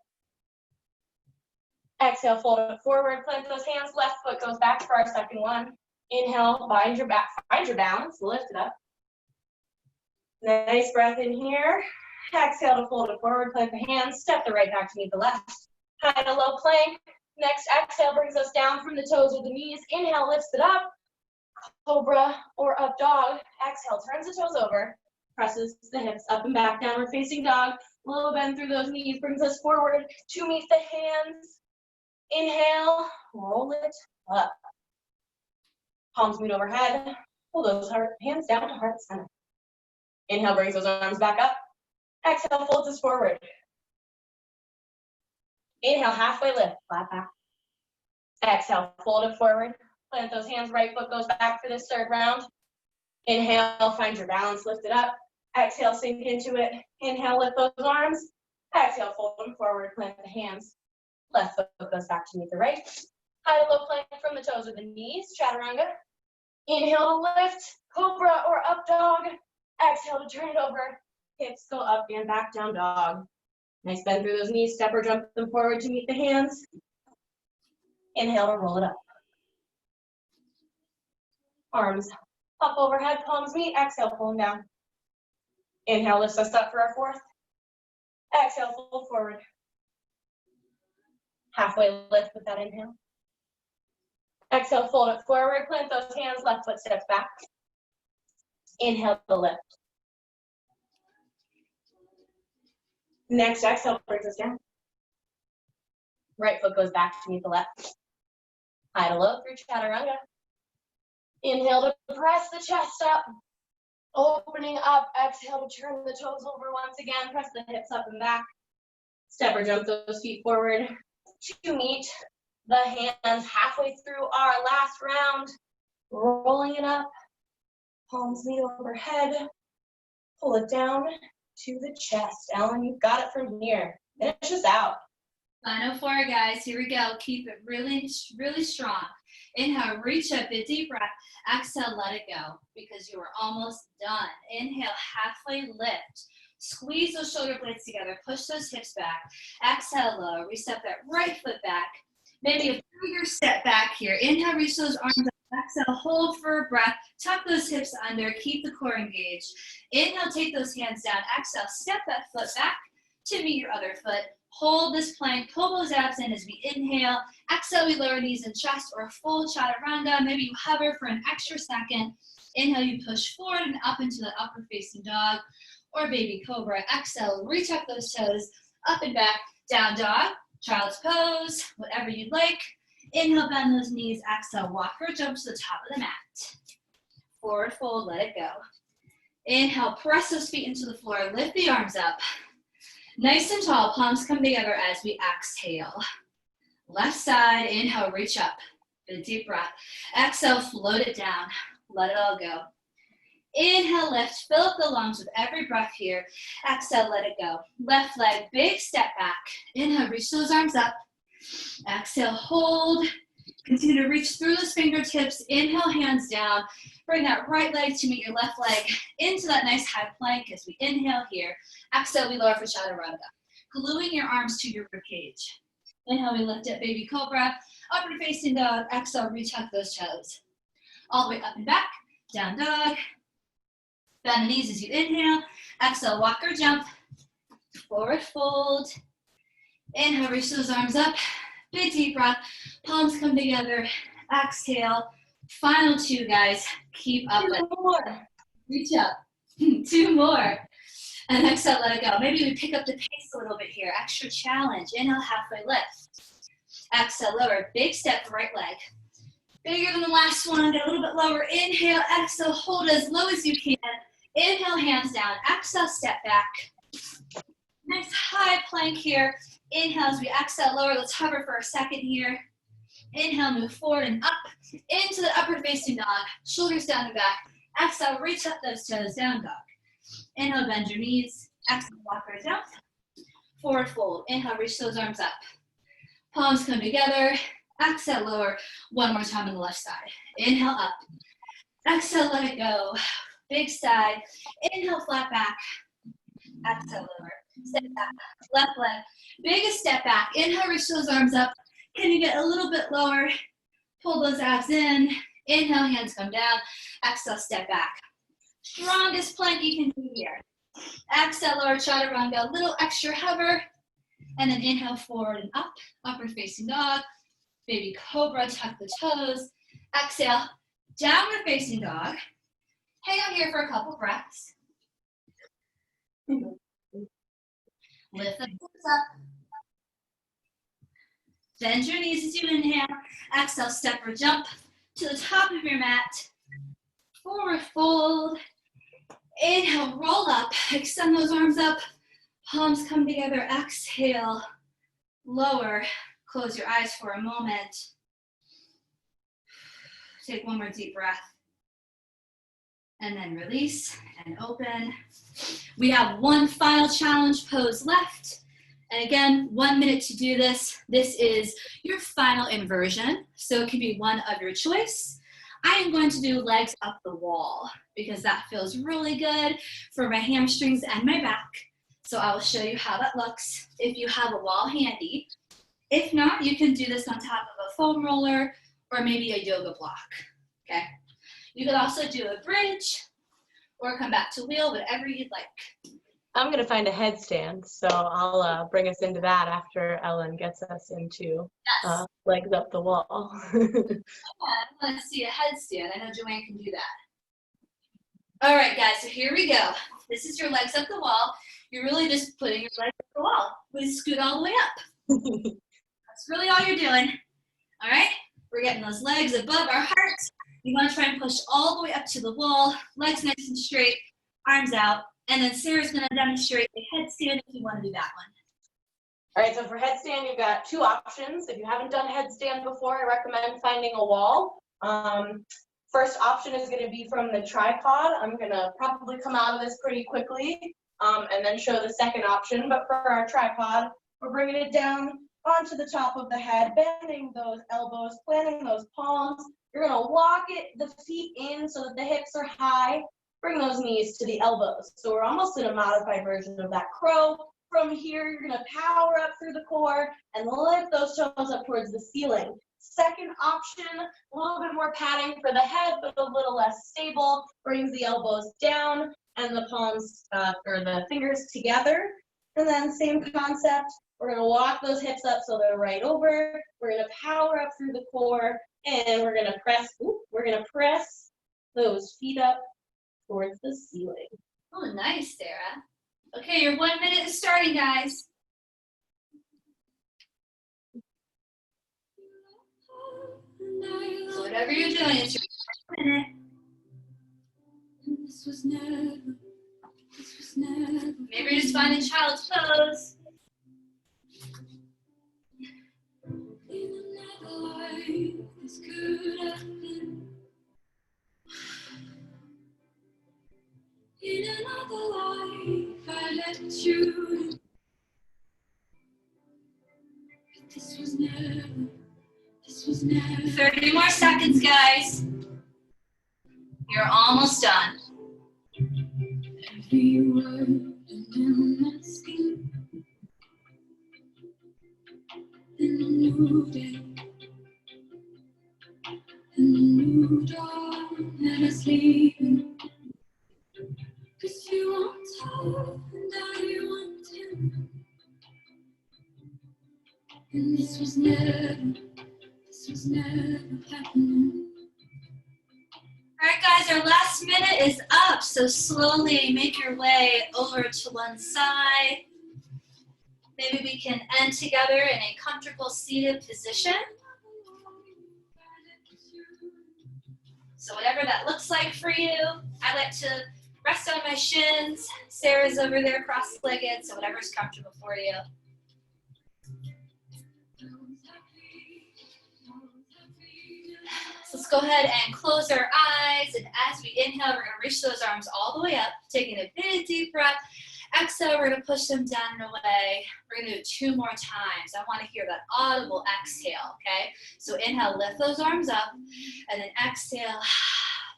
Speaker 1: Exhale, fold it forward, plant those hands, left foot goes back for our second one. Inhale, find your balance, lift it up. Nice breath in here. Exhale to fold it forward, plant the hands, step the right back to meet the left. High to low plank. Next exhale brings us down from the toes or the knees. Inhale, lifts it up. Cobra or up dog. Exhale, turns the toes over. Presses the hips up and back, downward facing dog. Little bend through those knees brings us forward to meet the hands. Inhale, roll it up. Palms meet overhead. Pull those hands down to heart center. Inhale, brings those arms back up. Exhale, folds us forward. Inhale, halfway lift, flat back. Exhale, fold it forward. Plant those hands, right foot goes back for this third round. Inhale, find your balance, lift it up. Exhale, sink into it. Inhale, lift those arms. Exhale, fold them forward, plant the hands. Left foot goes back to meet the right. High to low plank from the toes or the knees, chaturanga. Inhale to lift, cobra or up dog. Exhale to turn it over. Hips go up and back, down dog. Nice bend through those knees, step or jump them forward to meet the hands. Inhale to roll it up. Arms up overhead, palms meet. Exhale, pulling down. Inhale, lifts us up for our fourth. Exhale, fold forward. Halfway lift with that inhale. Exhale, fold it forward. Plant those hands, left foot steps back. Inhale to lift. Next exhale brings us down. Right foot goes back to meet the left. High to low through chaturanga. Inhale to press the chest up. Opening up. Exhale to turn the toes over once again. Press the hips up and back. Step or jump those feet forward to meet the hands halfway through our last round. Rolling it up. Palms meet overhead. Pull it down to the chest. Ellen, you've got it from here. Finish us out.
Speaker 2: Final 4, guys. Here we go. Keep it really, really strong. Inhale, reach up, a deep breath. Exhale, let it go because you are almost done. Inhale, halfway lift. Squeeze those shoulder blades together. Push those hips back. Exhale, low. Reset that right foot back. Maybe a bigger step back here. Inhale, reach those arms up. Exhale, hold for a breath. Tuck those hips under. Keep the core engaged. Inhale, take those hands down. Exhale, step that foot back. to meet your other foot. Hold this plank, pull those abs in as we inhale. Exhale, we lower knees and chest or a full chaturanga. Maybe you hover for an extra second. Inhale, you push forward and up into the upward facing dog or baby cobra. Exhale, reach up those toes, up and back, down dog, child's pose, whatever you'd like. Inhale, bend those knees. Exhale, walk or jump to the top of the mat. Forward fold, let it go. Inhale, press those feet into the floor, lift the arms up. Nice and tall, palms come together as we exhale. Left side, inhale, reach up. Good deep breath. Exhale, float it down. Let it all go. Inhale, lift, fill up the lungs with every breath here. Exhale, let it go. Left leg, big step back. Inhale, reach those arms up. Exhale, hold. Continue to reach through those fingertips. Inhale, hands down. Bring that right leg to meet your left leg into that nice high plank as we inhale here. Exhale, we lower for chaturanga. Gluing your arms to your ribcage. Inhale, we lift up, baby cobra. Upward facing dog. Exhale, reach up those toes. All the way up and back. Down dog. Bend the knees as you inhale. Exhale, walk or jump. Forward fold. Inhale, reach those arms up. Big deep breath. Palms come together. Exhale. Final two, guys. Keep up with it.
Speaker 1: More.
Speaker 2: Reach up. Two more. And exhale, let it go. Maybe we pick up the pace a little bit here. Extra challenge. Inhale, halfway lift. Exhale, lower. Big step, right leg. Bigger than the last one. Get a little bit lower. Inhale, exhale, hold as low as you can. Inhale, hands down. Exhale, step back. Nice high plank here. Inhale as we exhale, lower. Let's hover for a second here. Inhale, move forward and up into the upward facing dog. Shoulders down and back. Exhale, reach up those toes, down dog. Inhale, bend your knees. Exhale, walk right down. Forward fold. Inhale, reach those arms up. Palms come together. Exhale, lower. One more time on the left side. Inhale, up. Exhale, let it go. Big side. Inhale, flat back. Exhale, lower. Step back. Left leg. Biggest step back. Inhale, reach those arms up. Can you get a little bit lower? Pull those abs in. Inhale, hands come down. Exhale, step back. Strongest plank you can do here. Exhale, lower chaturanga. A little extra hover. And then inhale, forward and up. Upward facing dog. Baby cobra, tuck the toes. Exhale, downward facing dog. Hang out here for a couple breaths. Lift the hips up. Bend your knees as you inhale. Exhale, step or jump to the top of your mat. Forward fold. Inhale, roll up. Extend those arms up. Palms come together. Exhale, lower. Close your eyes for a moment. Take one more deep breath. And then release and open. We have one final challenge pose left. And again, 1 minute to do this. This is your final inversion. So it can be one of your choice. I am going to do legs up the wall because that feels really good for my hamstrings and my back. So I will show you how that looks if you have a wall handy. If not, you can do this on top of a foam roller or maybe a yoga block, okay? You could also do a bridge or come back to wheel, whatever you'd like.
Speaker 1: I'm going to find a headstand, so I'll bring us into that after Ellen gets us into legs up the wall.
Speaker 2: Yeah, I want to see a headstand. I know Joanne can do that. All right, guys, so here we go. This is your legs up the wall. You're really just putting your legs up the wall. We scoot all the way up. That's really all you're doing. All right, we're getting those legs above our hearts. You want to try and push all the way up to the wall, legs nice and straight, arms out. And then Sarah's going to demonstrate a headstand if you want to do that one.
Speaker 1: All right, so for headstand, you've got two options. If you haven't done headstand before, I recommend finding a wall. First option is going to be from the tripod. I'm going to probably come out of this pretty quickly and then show the second option. But for our tripod, we're bringing it down onto the top of the head, bending those elbows, planting those palms. You're going to walk the feet in so that the hips are high. Bring those knees to the elbows. So we're almost in a modified version of that crow. From here, you're gonna power up through the core and lift those toes up towards the ceiling. Second option, a little bit more padding for the head, but a little less stable. Brings the elbows down and the palms or the fingers together. And then same concept, we're gonna walk those hips up so they're right over. We're gonna power up through the core, and we're gonna press those feet up towards the ceiling.
Speaker 2: Oh, nice, Sarah. Okay, your 1 minute is starting, guys. So whatever you're doing, it's your 1 minute.
Speaker 5: This was never.
Speaker 2: Maybe you're just finding child's pose.
Speaker 5: In another life, this could have been. In another life, I let you. But this was never.
Speaker 2: 30 more seconds, guys. You're almost done.
Speaker 5: Every word I'm asking. In a new day. In a new dawn that is leaving. 'Cause you want her and I want him. And this was never happening.
Speaker 2: All right, guys, our last minute is up. So slowly make your way over to one side. Maybe we can end together in a comfortable seated position. So whatever that looks like for you. I like to rest on my shins. Sarah's over there cross-legged, so whatever's comfortable for you. So let's go ahead and close our eyes. And as we inhale, we're going to reach those arms all the way up, taking a big deep breath. Exhale, we're going to push them down and away. We're going to do it 2 more times. I want to hear that audible exhale, okay? So inhale, lift those arms up, and then exhale,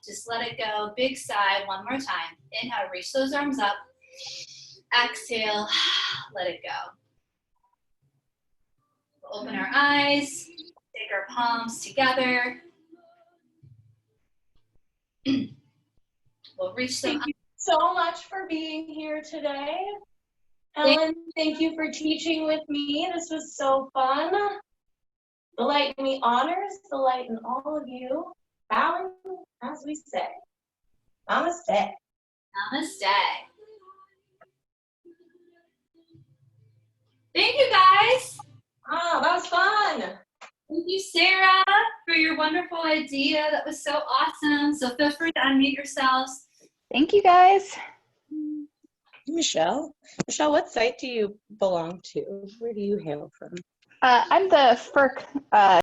Speaker 2: just let it go. Big sigh, 1 more time. Inhale, reach those arms up. Exhale, let it go. We'll open our eyes, take our palms together. We'll reach them up.
Speaker 1: Thank you so much for being here today. Ellen, thank you for teaching with me. This was so fun. The light in me honors the light in all of you. Bowing as we say. Namaste.
Speaker 2: Namaste. Thank you, guys.
Speaker 1: Ah, that was fun.
Speaker 2: Thank you, Sarah, for your wonderful idea. That was so awesome. So feel free to unmute yourselves.
Speaker 7: Thank you, guys.
Speaker 6: Michelle, what site do you belong to? Where do you hail from?
Speaker 7: I'm the FERC